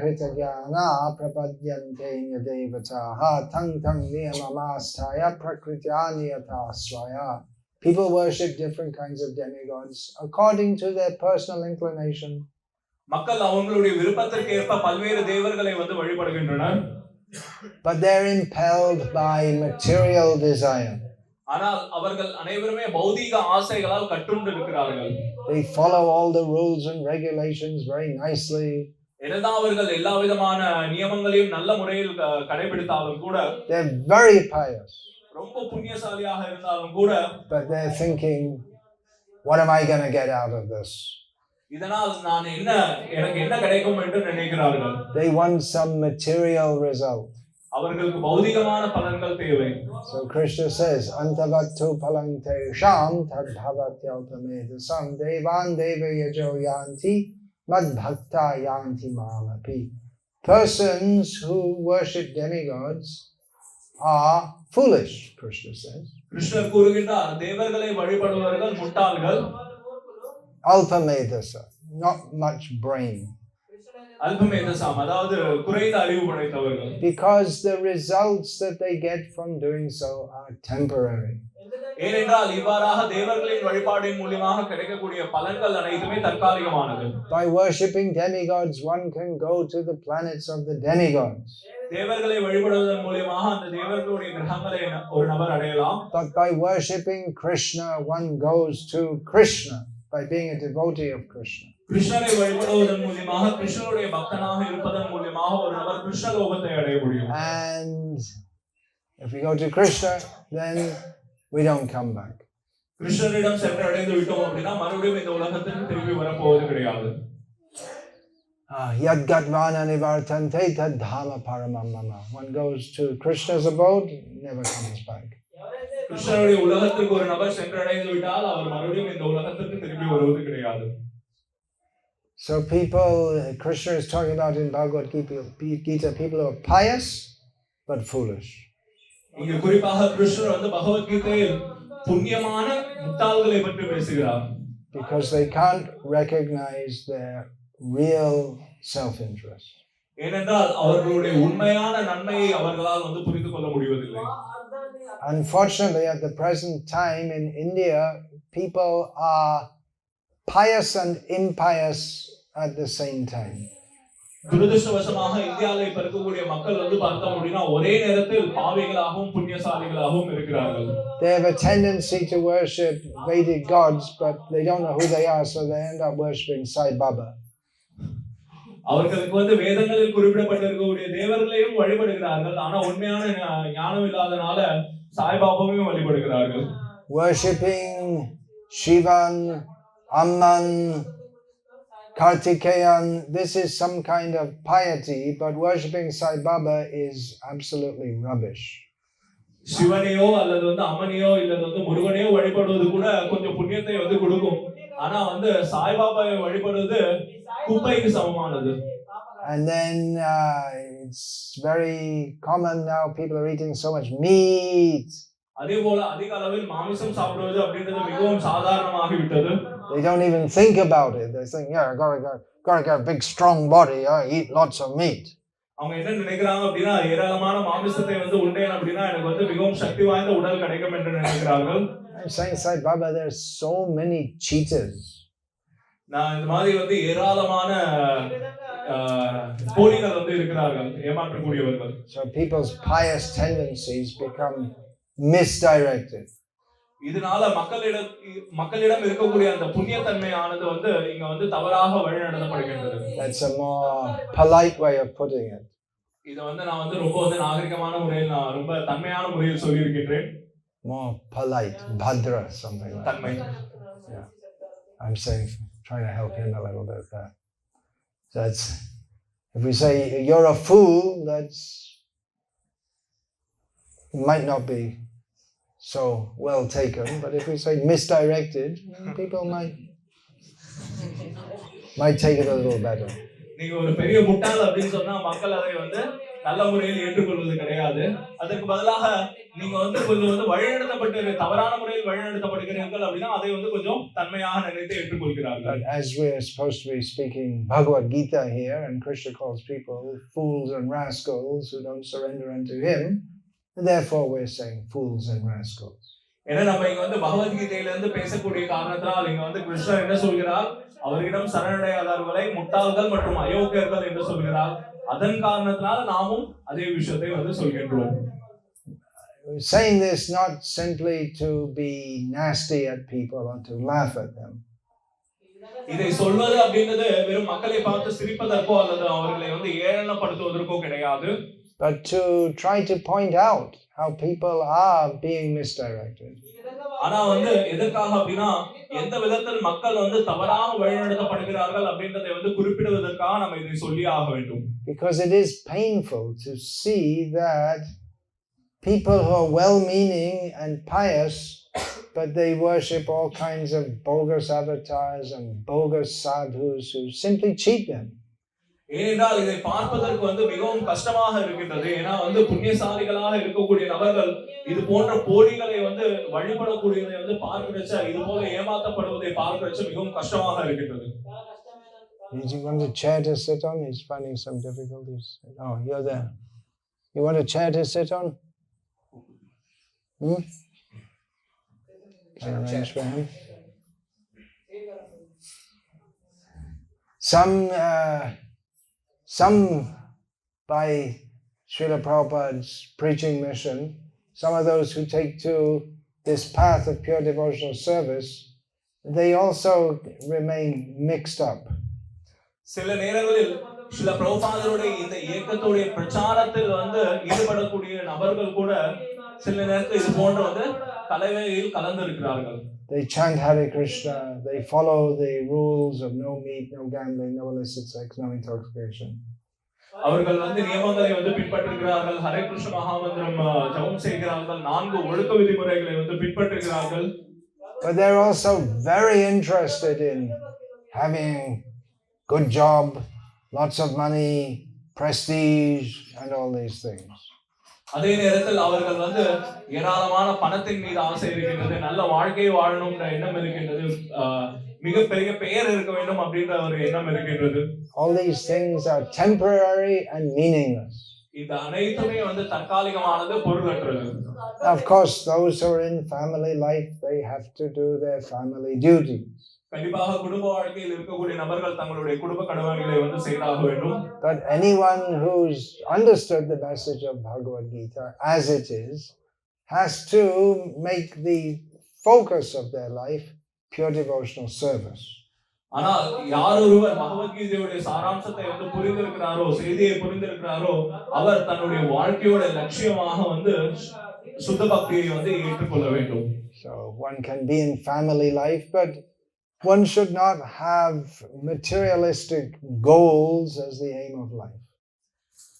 hritagana prapadyante devataha tang niyamamastaya prakrityanyata swaya. People worship different kinds of demigods according to their personal inclination. மக்கள் அவங்களுடைய விருப்பத்திற்கு ஏற்ப பல்வேறு தேவர்களை வந்து வழிபடுகின்றனர். But they're impelled by material desire. ஆனால் அவர்கள் அனைவருமே பௌதீக ஆசைகளால் கட்டுண்டு இருக்கிறார்கள். They follow all the rules and regulations very nicely. என்னதான் அவர்கள் எல்லா விதமான நியமங்களையும் நல்ல முறையில் கடைபிடித்தாலும் கூட They're very pious. ரொம்ப புண்ணியசாலியாக இருந்தாலும் கூட But they're thinking, what am I going to get out of this? இதனால் நான் எனக்கு என்ன கிடைக்கும் என்று நினைக்கிறார்கள். They want some material result. அவர்களுக்கு பௌதிகமான பலன்கள் தேவை. So Krishna says, antavattu palante sham tadbhavatyalpamedasam devan devayajo yanti madbhakta yanti mamapi. Persons who worship demigods are foolish, Krishna says. கிருஷ்ணர் கூறுகின்றார், தேவர்களை வழிபடுபவர்கள் முட்டாள்கள். Alpamedasa, not much brain. அல்பமேதசாம், அதாவது குறைந்த அறிவு படைத்தவர்கள். Because the results that they get from doing so are temporary. ஏனென்றால் இவ்வாறாக தேவர்களின் வழிபாடின் மூலமாக கிடைக்கக்கூடிய பலன்கள் அனைத்துமே தற்காலிகமானது. By worshipping demigods, one can go to the planets of the demigods. தேவர்களை வழிபடுவதன் மூலமாக அந்த தேவர்களுடைய கிரகங்களை ஒரு நபர் அடையலாம். But by worshipping Krishna, one goes to Krishna by being a devotee of Krishna. கிருஷ்ணரை வழிபடுவதன் மூலமாக கிருஷ்ணருடைய பக்தனாக இருப்பதன் மூலமாக ஒரு நபர் கிருஷ்ண லோகத்தை அடைய முடியும். And if we go to Krishna, then we don't come back. கிருஷ்ணரிடம் சென்று அடைந்து விட்டோம் அப்படினா மறுபடியும் இந்த உலகத்துக்கு திரும்பி வர போவது கிடையாது. Yad gatvana nivartante tad dhama paramam mama. One goes to Krishna's abode, never comes back. கிருஷ்ணருடைய உலகத்துக்கு ஒரு நபர் சென்று அடைந்து விட்டால் அவர் மறுபடியும் இந்த உலகத்துக்கு திரும்பி வருவது கிடையாது. So Krishna is talking about in Bhagavad Gita, people who are pious but foolish. இங்க குறிப்பாக கிருஷ்ணர் வந்து பகவத் கீதையில் புண்ணியமான முட்டாள்களை பற்றி பேசுகிறார். Because they can't recognize their real self-interest. ஏனென்றால் அவர்களுடைய உண்மையான நன்மையை அவர்களால் வந்து புரிந்து கொள்ள முடிவதில்லை. Unfortunately, at the present time in India, people are pious and impious at the same time. துரதிர்ஷ்டவசமாக இந்தியாவில் இப்ப இருக்கக்கூடிய மக்கள் வந்து பார்த்தோம் அப்படின்னா ஒரே நேரத்தில் பாவிகளாகவும் புண்ணியசாலிகளாகவும் இருக்கிறார்கள். They have a tendency to worship Vedic gods, but they don't know who they are, so they end up worshipping Sai Baba. அவர்களுக்கு வந்து வேதங்களில் குறிப்பிடப்பட்டிருக்கக்கூடிய தேவர்களையும் வழிபடுகிறார்கள், ஆனா உண்மையான ஞானம் இல்லாதனால சாய்பாபாவையும் வழிபடுகிறார்கள். Worshipping Shivan, Amman, Kartikeyan, this is some kind of piety, but worshipping Sai Baba is absolutely rubbish. சிவனையோ அல்லது வந்து அம்மனையோ இல்லது வந்து முருகனையோ வழிபடுவது கூட கொஞ்சம் புண்ணியத்தை வந்து கொடுக்கும். ஆனா வந்து சாய்பாபாவை வழிபடுவது குப்பைக்கு சமமானது. And then it's very common now, people are eating so much meat. அதே போல அதிக அளவில் மாமிசம் சாப்பிடுவது அப்படின்றது மிகவும் சாதாரணமாகி விட்டது. They don't even think about it. They think, yeah, I gotta get a big strong body, eat lots of meat. அவங்க என்ன நினைக்கிறாங்க அப்படின்னா ஏராளமான மாமிசத்தை வந்து உண்டேன் அப்படின்னா எனக்கு வந்து மிகவும் சக்தி வாய்ந்த உடல் கிடைக்கும் என்று நினைக்கிறார்கள். I'm saying, Sai Baba, there's so many cheaters. நான் இந்த மாதிரி வந்து ஏராளமான போலிகள் வந்து இருக்கிறார்கள், ஏமாற்றக்கூடியவர்கள். So people's pious tendencies become misdirected. இதனால மக்களிடம் இருக்கக்கூடிய அந்த புண்ணியத்தன்மையானது வந்து இங்க வந்து தவறாக வழிநடத்தப்படுகின்றது. That's a more polite way of putting it. இத வந்து நான் வந்து ரொம்ப வந்து நாகரிகமான முறையில் நான் ரொம்ப தன்மையான முறையில் சொல்லி இருக்கின்றேன். More polite, bhadra, something like தன்மை. Yeah. I'm saying, trying to help him a little bit there. So that's, if we say you're a fool, that's might not be so well taken, but if we say misdirected, people might take it a little better. நீங்க ஒரு பெரிய முட்டாள் அப்படினு சொன்னா மக்கள் அதை வந்து நல்ல முறையில் ஏற்றுக்கொள்வது கிடையாது. அதற்கு பதிலாக நீங்க வந்து கொஞ்சம் வந்து வழிநடத்தப்பட்டு தவறான முறையில் வழிநடத்தப்படுகிறீர்கள் அப்படினா அதை வந்து கொஞ்சம் தன்மையாக நினைத்து ஏற்றுக்கொள்கிறார்கள். But as we are supposed to be speaking Bhagavad Gita here, and Krishna calls people fools and rascals who don't surrender unto him, and therefore we're saying fools and rascals. ஏன்னா நம்ம இங்க வந்து பகவத்கீதையில இருந்து பேசக்கூடிய காரணத்தால் இங்க வந்து கிருஷ்ணர் என்ன சொல்கிறார், அவரிடம் சரணடையாதவர்களை முட்டாள்கள் மற்றும் அயோக்கியர்கள் என்று சொல்கிறார். அதன் காரணத்தால் நாமும் அதே விஷயத்தை வந்து சொல்கின்றோம். Saying this not simply to be nasty at people or to laugh at them. இதை சொல்வது அப்படின்றது வெறும் மக்களை பார்த்து சிரிப்பதற்கோ அல்லது அவர்களை வந்து ஏளனப்படுத்துவதற்கோ கிடையாது. But to try to point out how people are being misdirected. ஆனா வந்து எதற்காக அப்படினா எந்த விதத்தில் மக்கள் வந்து தவறாக வழிநடத்தப்படுகிறார்கள் அப்படின்றதை வந்து குறிப்பிடுவதற்காக நாம இதை சொல்லி ஆக வேண்டும். Because it is painful to see that people who are well-meaning and pious, but they worship all kinds of bogus avatars and bogus sadhus who simply cheat them. ஏனென்றால் இதை பார்ப்பதற்கு வந்து மிகவும் கஷ்டமாக இருக்கின்றது. ஏன்னா வந்து புண்ணியசாலிகளாக இருக்கக்கூடிய நபர்கள் இது போன்ற போலிகளை வந்து வழிபடக்கூடியதை வந்து பார்க்கிறச்ச இது போல ஏமாற்றப்படுவதை பார்க்கிறச்ச மிகவும் கஷ்டமாக இருக்கின்றது. You want a chair to sit on? He's finding some difficulties. Oh, you're there. You want a chair to sit on? Can I arrange for him? Some by Srila Prabhupada's preaching mission, some of those who take to this path of pure devotional service, they also remain mixed up. சில நேரங்களில் ஸ்ரீல பிரபுபாதருடைய இந்த இயக்கத்துடைய பிரச்சாரத்தில் வந்து ஈடுபடக்கூடிய நபர்கள் கூட சில நேரத்தில் இது போன்ற வந்து கலவையில் கலந்து இருக்கிறார்கள். They chant Hare Krishna, they follow the rules of no meat, no gambling, no illicit sex, no intoxication. அவர்கள் வந்து நியமங்களை வந்து பின்பற்றுகிறார்கள், ஹரே கிருஷ்ண மகாமந்திரம் ஜபம் செய்கிறார்கள், 4 ஒழுக்க விதிமுறைகளை வந்து பின்பற்றுகிறார்கள். But they're also very interested in having good job, lots of money, prestige and all these things. அதே நேரத்தில் அவர்கள் வந்து ஏராளமான பணத்தின் மீது ஆசை இருக்கின்றது, நல்ல வாழ்க்கையை வாழணும்ன்ற எண்ணம் இருக்கின்றது, மிகப்பெரிய பெயர் இருக்க வேண்டும் அப்படின்ற ஒரு எண்ணம் இருக்கின்றது. All these things are temporary and meaningless. இந்த அனைத்துமே வந்து தற்காலிகமானது, பொருளற்றது. Of course, those who are in family life, they have to do their family duties. கண்டிப்பாக குடும்ப வாழ்க்கையில் இருக்கக்கூடிய நபர்கள் தங்களுடைய குடும்ப கடமைகளை வந்து செய்தாக வேண்டும். But anyone who's understood the message of Bhagavad Gita as it is has to make the focus of their life pure devotional service. ஆனால் யார் ஒருவர் பகவத்கீதையுடைய சாராம்சத்தை வந்து புரிந்திருக்கிறாரோ, செய்தியை புரிந்திருக்கிறாரோ, அவர் தன்னுடைய வாழ்க்கையோட லட்சியமாக வந்து சுத்த பக்தியை வந்து ஏற்றுக்கொள்ள வேண்டும். So one can be in family life, but one should not have materialistic goals as the aim of life.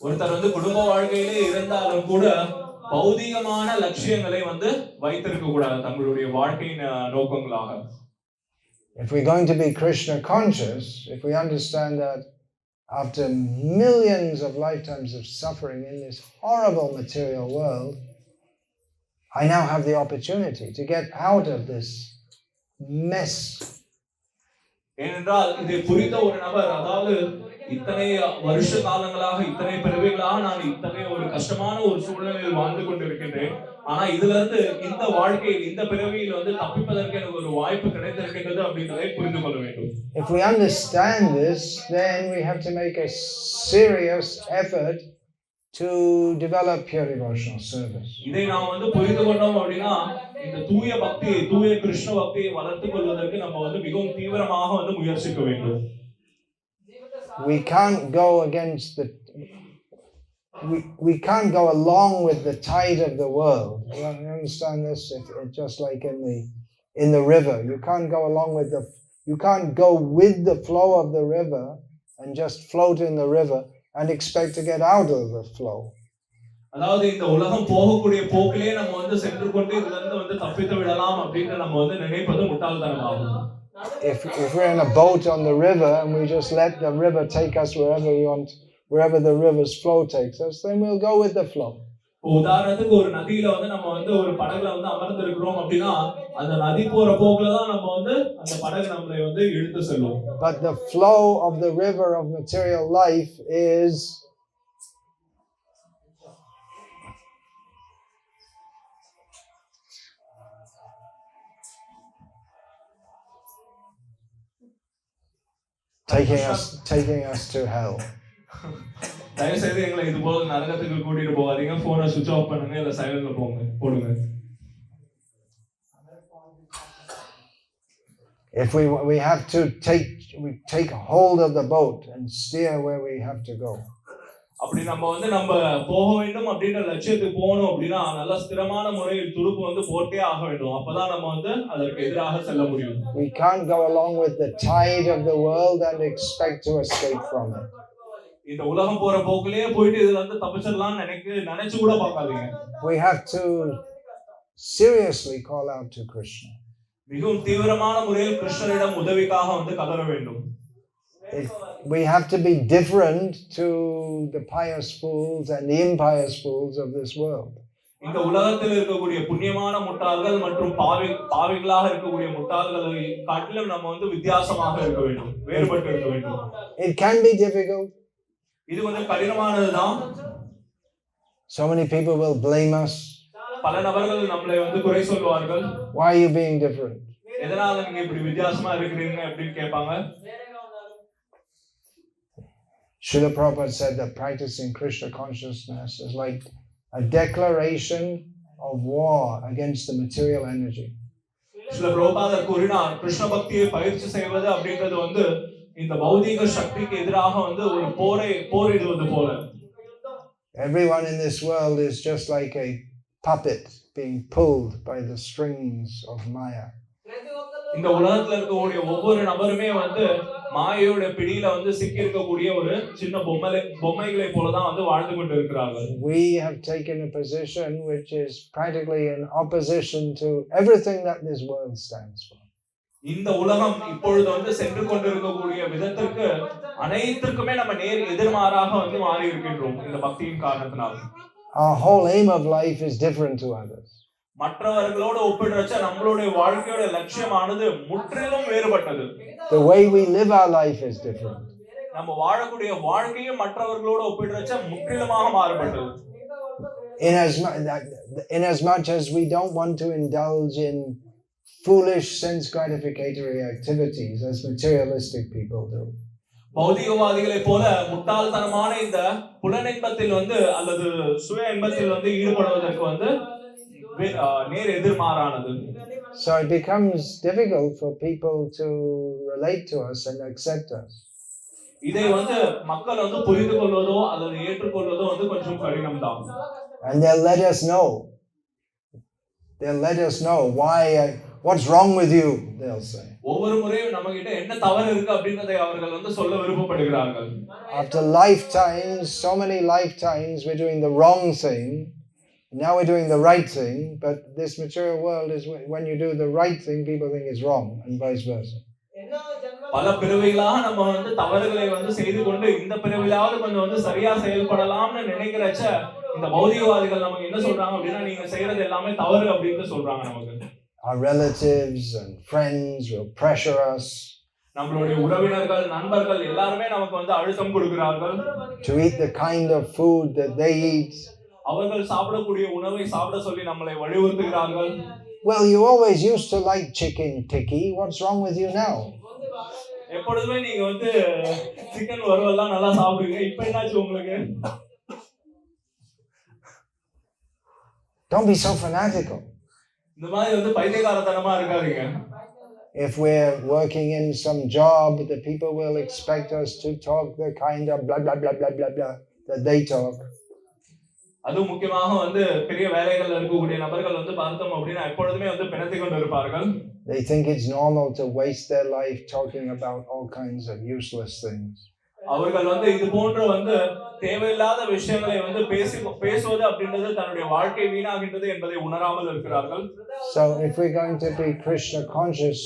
ஒருத்தர் வந்து குடும்ப வாழ்க்கையிலே இருந்தாலும் கூட பௌதிகமான லட்சியங்களை வந்து வைத்திருக்க கூடாது தங்களுடைய வாழ்க்கையின் நோக்கங்களாக. If we're going to be Krishna conscious, if we understand that after millions of lifetimes of suffering in this horrible material world, I now have the opportunity to get out of this mess. ஏனென்றால் இதை புரிந்த ஒரு நபர், அதாவது இத்தனை வருஷ காலங்களாக இத்தனை பிறவிகளாக நான் இத்தனை ஒரு கஷ்டமான ஒரு சூழ்நிலையில் வாழ்ந்து கொண்டிருக்கின்றேன். ஆனா இதுல இருந்து இந்த வாழ்க்கையில் இந்த பிறவியில் வந்து தப்பிப்பதற்கு எனக்கு ஒரு வாய்ப்பு கிடைத்திருக்கின்றது அப்படின்றதை புரிந்து கொள்ள வேண்டும். If we understand this, then we have to make a serious effort to develop pure devotional service. இதை நாம் வந்து புரிந்து கொண்டோம் அப்படினா இந்த தூய பக்தியை, தூய கிருஷ்ண பக்தியை வளர்த்துக் கொள்வதற்கு நம்ம வந்து மிகவும் தீவிரமாக வந்து முயற்சிக்க வேண்டும். We can't go against the we can't go along with the tide of the world. You understand this? It's just like in the river. You can't go along with you can't go with the flow of the river and just float in the river and expect to get out of the flow. அதாவது இந்த உலகம் போகக்கூடிய போக்கிலே நம்ம வந்து சென்று கொண்டு இதுல இருந்து வந்து தப்பித்து விடலாம் அப்படினு நம்ம வந்து நினைப்பது முட்டாள்தனமாகும். If we're in a boat on the river and we just let the river take us wherever we want, wherever the river's flow takes us, then we'll go with the flow. உதாரணத்துக்கு ஒரு நதியில வந்து நம்ம வந்து ஒரு படகுல வந்து அமர்ந்து இருக்கிறோம் அப்படினா அந்த நதி போற போக்குல தான் நம்ம வந்து அந்த படகு நம்மளை வந்து இழுத்து செல்லும். But the flow of the river of material life is taking us to hell. தயவு செய்து எங்களை இது போல நரகத்துக்கு கூட்டிட்டு போகாதீங்க. போனை சுவிட்ச் ஆஃப் பண்ணுங்க, இல்ல சைலன்ட்ல போடுங்க. If we have to take hold of the boat and steer where we have to go. அப்படி நம்ம வந்து நம்ம போக வேண்டும் அப்படின்ற லட்சியத்துக்கு போகணும் அப்படினா நல்ல ஸ்திரமான முறையில் துடுப்பு வந்து போட்டே ஆக வேண்டும். அப்பதான் நம்ம வந்து அதற்கு எதிராக செல்ல முடியும். We can't go along with the tide of the world and expect to escape from it. இந்த உலகம் போற போக்குலயே போயிட்டு இதுல இருந்து தப்பிச்சிரலாம் நினைச்சு கூட பார்க்காதீங்க. We have to seriously call out to Krishna. மிகவும் தீவிரமான முறையில் கிருஷ்ணரிடம் உதவிக்காக வந்து கதற வேண்டும். We have to be different to the pious fools and the impious fools of this world. இந்த உலகத்தில் இருக்கக்கூடிய புண்ணியமான முட்டாள்கள் மற்றும் பாவிகளாக இருக்கக்கூடிய முட்டாள்களை காட்டிலும் நம்ம வந்து வித்தியாசமாக இருக்க வேண்டும், வேறுபட்டு இருக்க வேண்டும். It can be difficult. இது கொஞ்சம் கடினமானதுதான். So many people will blame us. பல நபர்கள் நம்மளை வந்து குறை சொல்வார்கள். Why are you being different? எதனால நீங்க இப்படி வித்தியாசமா இருக்கீங்க அப்படின்னு கேட்பாங்க. Srila Prabhupada said that practicing Krishna consciousness is like a declaration of war against the material energy. Srila Prabhupada கூறினார், கிருஷ்ண பக்தியை பயிற்சி செய்வது அப்படிங்கிறது வந்து இந்த பௌதிக சக்திக்கு எதிராக வந்து ஒரு போரிடுவது போல. Everyone in this world is just like a puppet being pulled by the strings of Maya. இந்த உலகத்துல இருக்கக்கூடிய ஒவ்வொரு நபருமே வந்து மாயையோட பிடியில வந்து சிக்கி இருக்கக்கூடிய ஒரு சின்ன பொம்மைகளை போல தான் வந்து வாழ்ந்து கொண்டு இருக்கிறார்கள். We have taken a position which is practically in opposition to everything that this world stands for. இந்த உலகம் இப்பொழுது வந்து சென்று கொண்டிருக்கக்கூடிய விதத்திற்கு அனைத்திற்குமே நம்ம நேர் எதிர்மாறாக வந்து மாறி இருக்கின்றோம் இந்த பக்தியின் காரணத்தினால். Our whole aim of life is different to others. மற்றவர்களோட ஒப்பிடுறச்ச நம்மளுடைய வாழ்க்கையோட லட்சியமானது முற்றிலும் வேறுபட்டது. The way we live our life is different. நம்ம வாழக்கூடிய வாழ்க்கையும் மற்றவர்களோட ஒப்பிடுறச்ச முற்றிலுமாக மாறுபட்டது. In as much as we don't want to indulge in foolish sense gratificatory activities as materialistic people do. பௌதிகவாதிகளை போல முட்டாள்தனமான இந்த புலனின்பத்தில் வந்து அல்லது சுய இன்பத்தில் வந்து ஈடுபடுவதற்கு வந்து நேர் எதிர்மாறானது. So it becomes difficult for people to relate to us and accept us. இதை வந்து மக்கள் வந்து புரிந்து கொள்வதோ அல்லது ஏற்றுக்கொள்வதோ வந்து கொஞ்சம் கடினம் தான். And they'll let us know what's wrong with you, they'll say. ஒவ்வொரு முறையும் நம்ம கிட்ட என்ன தவறு இருக்கு அப்படிங்கறதை அவர்கள் வந்து சொல்ல விருப்பப்படுகிறார்கள். After lifetimes, so many lifetimes we're doing the wrong thing. Now we're doing the right thing, but this material world is when you do the right thing, people think it's wrong, and vice versa. பல பிறவிகளாக நம்ம வந்து தவறுகளை வந்து செய்து கொண்டு இந்த பிறவிலாவது கொஞ்சம் வந்து சரியா செயல்படலாம்னு நினைக்கிறச்ச இந்த பௌதிகவாதிகள் நமக்கு என்ன சொல்றாங்க அப்படின்னா நீங்க செய்யறது எல்லாமே தவறு அப்படின்னு சொல்றாங்க நமக்கு. Our relatives and friends will pressure us நம்மளுடைய உறவினர்கள் நண்பர்கள் எல்லாரும் நமக்கு வந்து அழுத்தம் கொடுக்கிறார்கள் to eat the kind of food that they eat. அவர்கள் சாப்பிடக்கூடிய உணவை சாப்பிட சொல்லி நம்மளை வலியுறுத்துகிறார்கள். Well, you always used to like chicken tikki. What's wrong with you now? எப்பொழுதுமே நீங்க வந்து சிக்கன் வறுவல்லாம் நல்லா சாப்பிடுவீங்க, இப்போ என்னாச்சு உங்களுக்கு? Don't be so fanatical. இந்த மாதிரி வந்து பைத்தியக்காரத்தனமா இருக்காதீங்க. If we're working in some job, the people will expect us to talk the kind of blah blah blah blah blah blah that they talk. அது முக்கியமாக வந்து பெரிய வேலைகள்ல இருக்கக்கூடிய நபர்கள் வந்து பார்த்தோம் அப்படின்னா எப்பொழுதுமே வந்து பிணத்திக் கொண்டு இருப்பார்கள். They think it's normal to waste their life talking about all kinds of useless things. அவர்கள் வந்து இது போன்ற வந்து தேவையில்லாத விஷயங்களை வந்து பேசுவது அப்படின்றது தன்னுடைய வாழ்க்கை வீணாகின்றது என்பதை உணராமல் இருக்கிறார்கள். So if we're going to be Krishna conscious,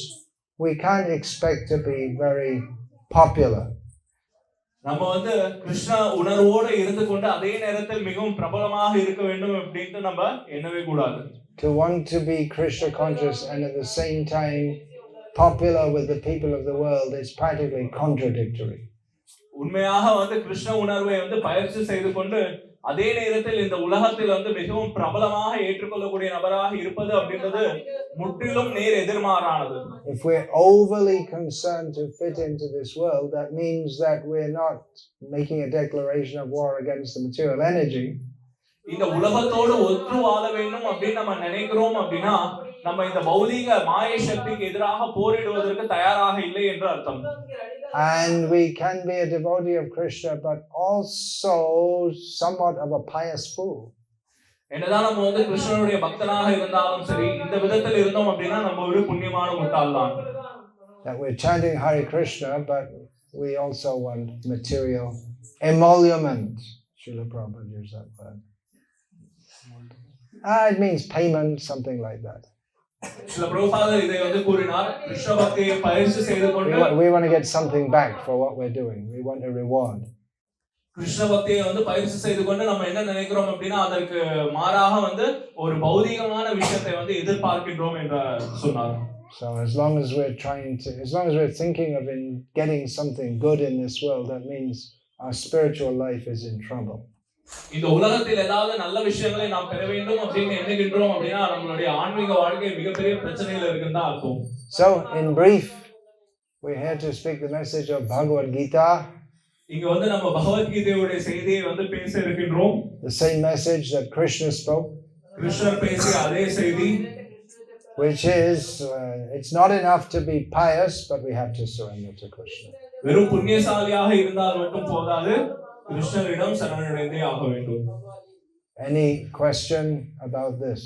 we can't expect to be very popular. நம்ம வந்து கிருஷ்ண உணர்வோடு இருந்து கொண்டு அதே நேரத்தில் மிகவும் பிரபலமாக இருக்க வேண்டும் அப்படினு நம்ம எண்ணவே கூடாது. To want to be Krishna conscious and at the same time popular with the people of the world is practically contradictory. உண்மையாக வந்து கிருஷ்ண உணர்வை வந்து பயிற்சி செய்து கொண்டு அதே நேரத்தில் இந்த உலகத்தில் வந்து மிகவும் பிரபலமாக ஏற்றுக்கொள்ளக்கூடிய நபராக இருப்பது அப்படின்றது முற்றிலும் நேர் எதிர்மாறானது. If we're overly concerned to fit into this world, that means that we're not making a declaration of war against the material energy. இந்த உலகத்தோடு ஒன்று வாழ வேண்டும் அப்படின்னு நம்ம நினைக்கிறோம் அப்படின்னா நம்ம இந்த பௌதீக மாயை சக்திக்கு எதிராக போரிடுவதற்கு தயாராக இல்லை என்று அர்த்தம். And we can be a devotee of Krishna, but also somewhat of a pious fool. என்னதான் நம்ம வந்து கிருஷ்ணனுடைய பக்தனாக இருந்தாலும் சரி இந்த விதத்தில் இருந்தோம் அப்படின்னா நம்ம ஒரு புண்ணியமான முட்டாள் தான். That we're chanting Hare Krishna, but we also want material emolument. Srila Prabhupada used that word. It means payment, something like that. Srila Prabhupada இதை வந்து கூறினார் கிருஷ்ண பக்தியை பயிற்சி செய்து கொண்டு we want to get something back for what we're doing. We want a reward. Krishna பக்தியை வந்து பயிற்சி செய்து கொண்டு நம்ம என்ன நினைக்கிறோம் அப்படின்னா அதற்கு மாறாக வந்து ஒரு பௌதீகமான விஷயத்தை வந்து எதிர்பார்க்கின்றோம் என்று சொன்னார். So as long as we're thinking of getting something good in this world, that means our spiritual life is in trouble. இந்த உலகத்தில் ஏதாவது நல்ல விஷயங்களை நாம் பெற வேண்டும் அப்படின்னு எண்ணுகின்றோம் அப்படின்னா நம்மளுடைய ஆன்மீக வாழ்க்கை மிகப்பெரிய பிரச்சனையில இருக்குன்னு தான் அர்த்தம். So in brief, we're here to speak the message of Bhagavad Gita. இங்க வந்து நம்ம பகவத் கீதையோட செய்தியை வந்து பேச இருக்கின்றோம். The same message that Krishna spoke. கிருஷ்ணர் பேசிய அதே செய்தி. Which is it's not enough to be pious, but we have to surrender to Krishna. வெறும் புண்ணியசாலியாக இருந்தால் மட்டும் போதாது கிருஷ்ணரிடம் சரணடைந்தே ஆக வேண்டும். Any question about this?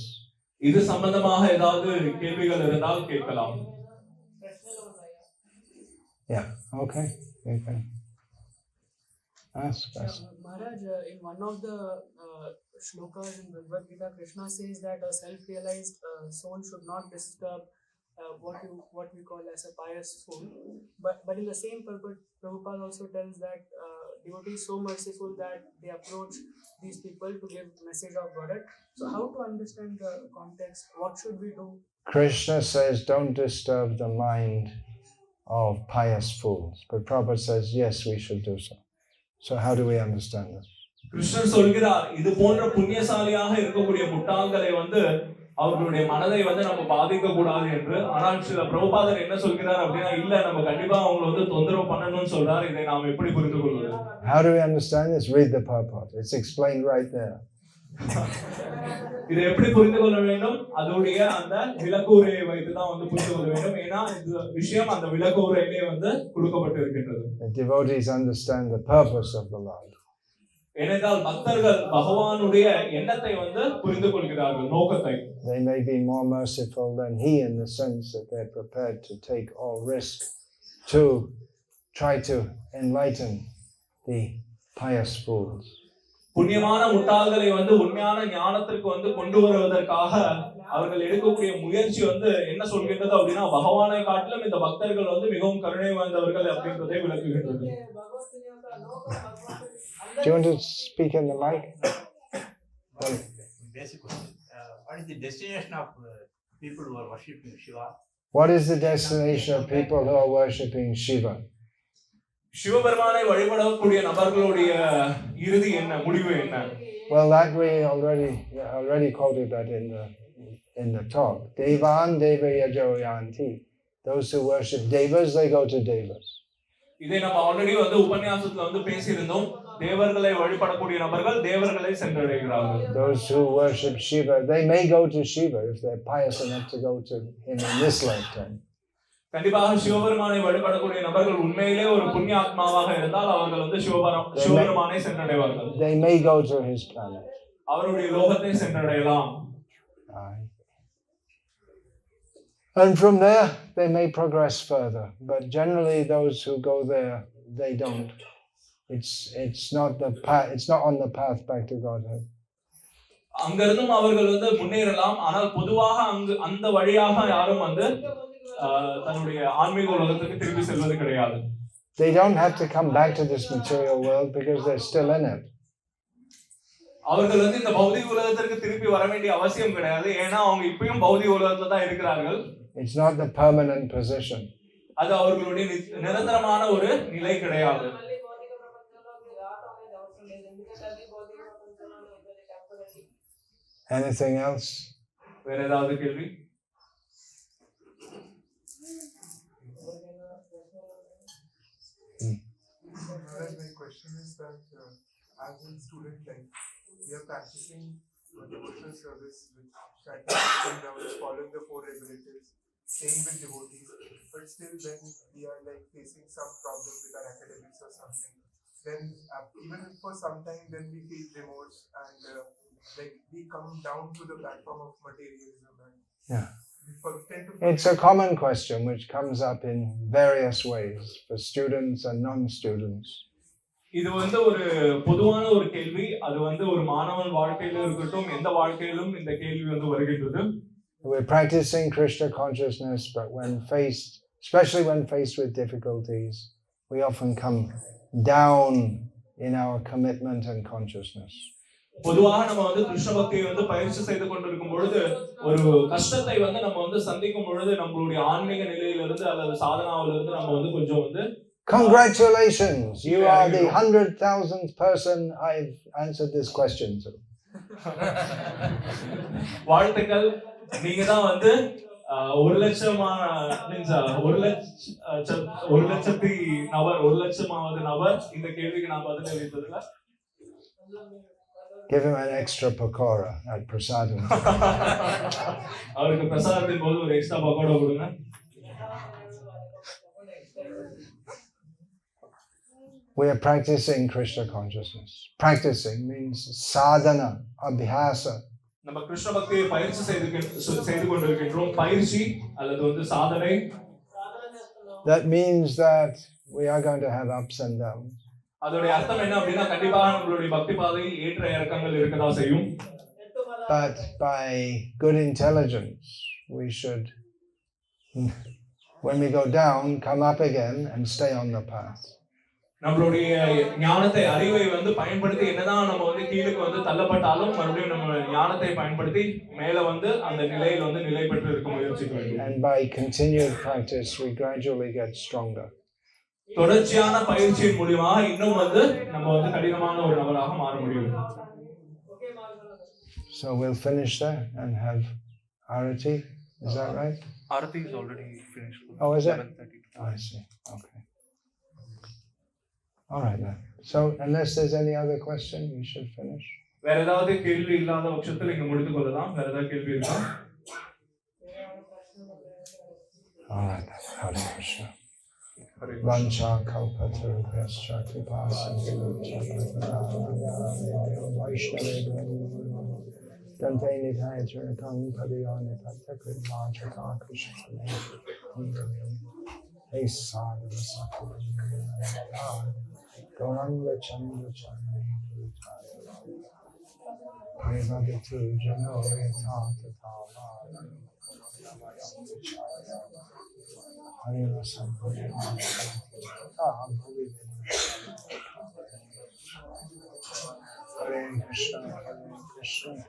இது சம்பந்தமாக ஏதாவது கேள்விகள் இருந்தால் கேட்கலாம். Yeah, okay. You can ask. Maharaj, in one of the shlokas in Bhagavad Gita, Krishna says that a self-realized soul should not disturb what we call as a pious fool. But in the same purport, Prabhupada also tells that devotee is so merciful that they approach these people to give message of Godhead. So how to understand the context? What should we do? Krishna says don't disturb the mind of pious fools. But Prabhupada says yes, we should do so. So how do we understand this? கிருஷ்ணர் சொல்கிறார் இது போன்ற புண்ணியசாலியாக இருக்கக்கூடிய முட்டாள்களை வந்து அவர்களுடைய மனதை வந்து நம்ம பாதிக்க கூடாது என்று. ஆனால் சில பிரபுபாதர் என்ன சொல்கிறார் அப்படின்னா இல்ல நம்ம கண்டிப்பா அவங்களை வந்து தொந்தரவு பண்ணணும்னு சொல்றார். இதை நாம் எப்படி புரிந்து கொள்வது? How do we understand this? Read the purport. It's explained right there. இதை எப்படி புரிந்து கொள்ள வேண்டும்? அதோடைய அந்த விளக்குரையை வைத்து தான் வந்து புரிந்து கொள்ள வேண்டும். ஏன்னா இந்த விஷயம் அந்த விளக்குரையிலே வந்து கொடுக்கப்பட்டு இருக்கின்றது. The devotees understand the purpose of the Lord. ஏனென்றால் பக்தர்கள் பகவானுடைய எண்ணத்தை வந்து புரிந்து கொள்கிறார்கள், நோக்கத்தை. They may be more merciful than he in the sense that they're prepared to take all risk to try to enlighten the pious fools. புண்ணியமான முட்டாள்களை வந்து உண்மையான ஞானத்திற்கு வந்து கொண்டு வருவதற்காக அவர்கள் எடுக்கக்கூடிய முயற்சி வந்து என்ன சொல்கின்றது அப்படின்னா பகவானை காட்டிலும் இந்த பக்தர்கள் வந்து மிகவும் கருணை வாய்ந்தவர்கள் அப்படின்றதை விளக்குகின்றது. Do you want to speak in the mic? Basic question. What is the destination of people who are worshipping Shiva? What is the destination of people who are worshipping Shiva? சிவபெருமானை வழிபடக்கூடிய நபர்களுடைய இறுதி என்ன, முடிவு என்ன? Well, that we already quoted that in the talk. Devan Devaya Joyanti. Those who worship devas, they go to devas. இதை நம்ம already வந்து உபன்யாசத்துல வந்து பேசியிருந்தோம். தேவர்களை வழிபடக்கூடிய நபர்கள் தேவர்களை சென்றடைகிறார்கள். Those who worship Shiva, they may go to Shiva if they're pious enough to go to him in this lifetime. கண்டிப்பாக சிவபெருமானை வழிபடக்கூடிய நபர்கள் உண்மையிலே ஒரு புண்ணிய ஆத்மாவாக இருந்தால் அவர்கள் வந்து சிவபெருமானை சென்றடைவார்கள். They may go to his planet. அவருடைய லோகத்தை சென்றடையலாம். And from there they may progress further, but generally those who go there, they don't. It's not the path. It's not on the path back to Godhead. அங்கிருந்தும் அவர்கள் வந்து முன்னேறலாம், ஆனால் பொதுவாக அந்த வழியாக யாரும் வந்து தன்னுடைய ஆன்மீக உலகத்துக்கு திரும்பி செல்வது கிடையாது. They don't have to come back to this material world because they're still in it. அவர்கள் வந்து இந்த பௌதிக உலகத்திற்கு திருப்பி வர வேண்டிய அவசியம் கிடையாது, ஏன்னா அவங்க இப்பயும் பௌதிக உலகத்துல தான் இருக்கிறார்கள். It's not the permanent position. அது அவர்களுடைய நிரந்தரமான ஒரு நிலை கிடையாது. Anything else? வேற ஏதாவது கேள்வி? My question is that as a student life, we are practicing devotional service with following the 4 regulatives, staying with devotees, but still when we are like facing some problem with our academics or something, then even for some time then we feel remorse and like we come down to the platform of materialism and It's a common question which comes up in various ways for students and non-students. இது வந்து ஒரு பொதுவான ஒரு கேள்வி. அது வந்து ஒரு மாணவன் வாழ்க்கையில இருக்கட்டும், எந்த வாழ்க்கையிலும் இந்த கேள்வி வந்து வருகின்றது. We're practicing Krishna consciousness, but especially when faced with difficulties, we often come down in our commitment and consciousness. பொதுவாக நம்ம வந்து கிருஷ்ண பக்தியை வந்து பயிற்சி செய்து கொண்டிருக்கும் பொழுது ஒரு கஷ்டத்தை வந்து நம்ம வந்து சந்திக்கும் பொழுது நம்மளுடைய ஆன்மீக நிலையிலிருந்து அல்லது சாதனாவிலிருந்து நம்ம வந்து கொஞ்சம் வந்து Congratulations! You are the 100,000th person I've answered this question to. வாழ்த்துக்கள், நீங்க தான் வந்து 1,00,000 நபர் இந்த கேள்விக்கு நான் பதில் அளித்ததுல. Give him an extra pakora at prasadam. அவருக்கு பிரசாதத்தின் போது ஒரு எக்ஸ்ட்ரா பக்கோடா கொடுங்க. We are practicing Krishna consciousness. Practicing means sadhana, abhyasa. நம்ம கிருஷ்ண பக்தியை பயிற்சி செய்து கொண்டிருக்கின்றோம். பயிற்சி அல்லது வந்து சாதனை. That means that we are going to have ups and downs. அதோட அர்த்தம் என்ன அப்படின்னா கண்டிப்பாக நம்மளுடைய பக்தி பாதையில் ஏற்ற இறக்கங்கள் இருக்கதா செய்யும். But by good intelligence, we should, when we go down, come up again and stay on the path. நம்மளுடைய ஞானத்தை அறிவை வந்து பயன்படுத்தி என்னதான் நம்ம வந்து கீழுக்கு வந்து தள்ளப்பட்டாலும் மறுபடியும் நம்ம ஞானத்தை பயன்படுத்தி மேல வந்து அந்த நிலையில் வந்து நிலை பெற்று இருக்க முயற்சிக்க வேண்டும். And by continued practice, we gradually get stronger. தொடர்ச்சியான பயிற்சியின் மூலமாக இன்னும் வந்து நம்ம வந்து கடினமான ஒரு நபராக மாற முடியும். So we'll finish there and have Arati. Is that right? Arati is already finished. Oh, is it? Oh, I see. Okay. All right then. So unless there's any other question, we should finish. வேற ஏதாவது கேள்வி இல்லாத பட்சத்தில் இங்க முடித்துக் கொள்ளலாம். வேற ஏதாவது கேள்வி இருக்கா? All right then. Hare Krishna. Vancha kalpatarubhyascha kripasindhubhya Vaishnava Dante Nithaya Churnakam Padayani Tathakritmachaka Krishna Hey Sadhu Sakura Gauranga Chandra Chandra Premaditu jano yatha tatha Harira Sambhava Hare Krishna, Hare Krishna,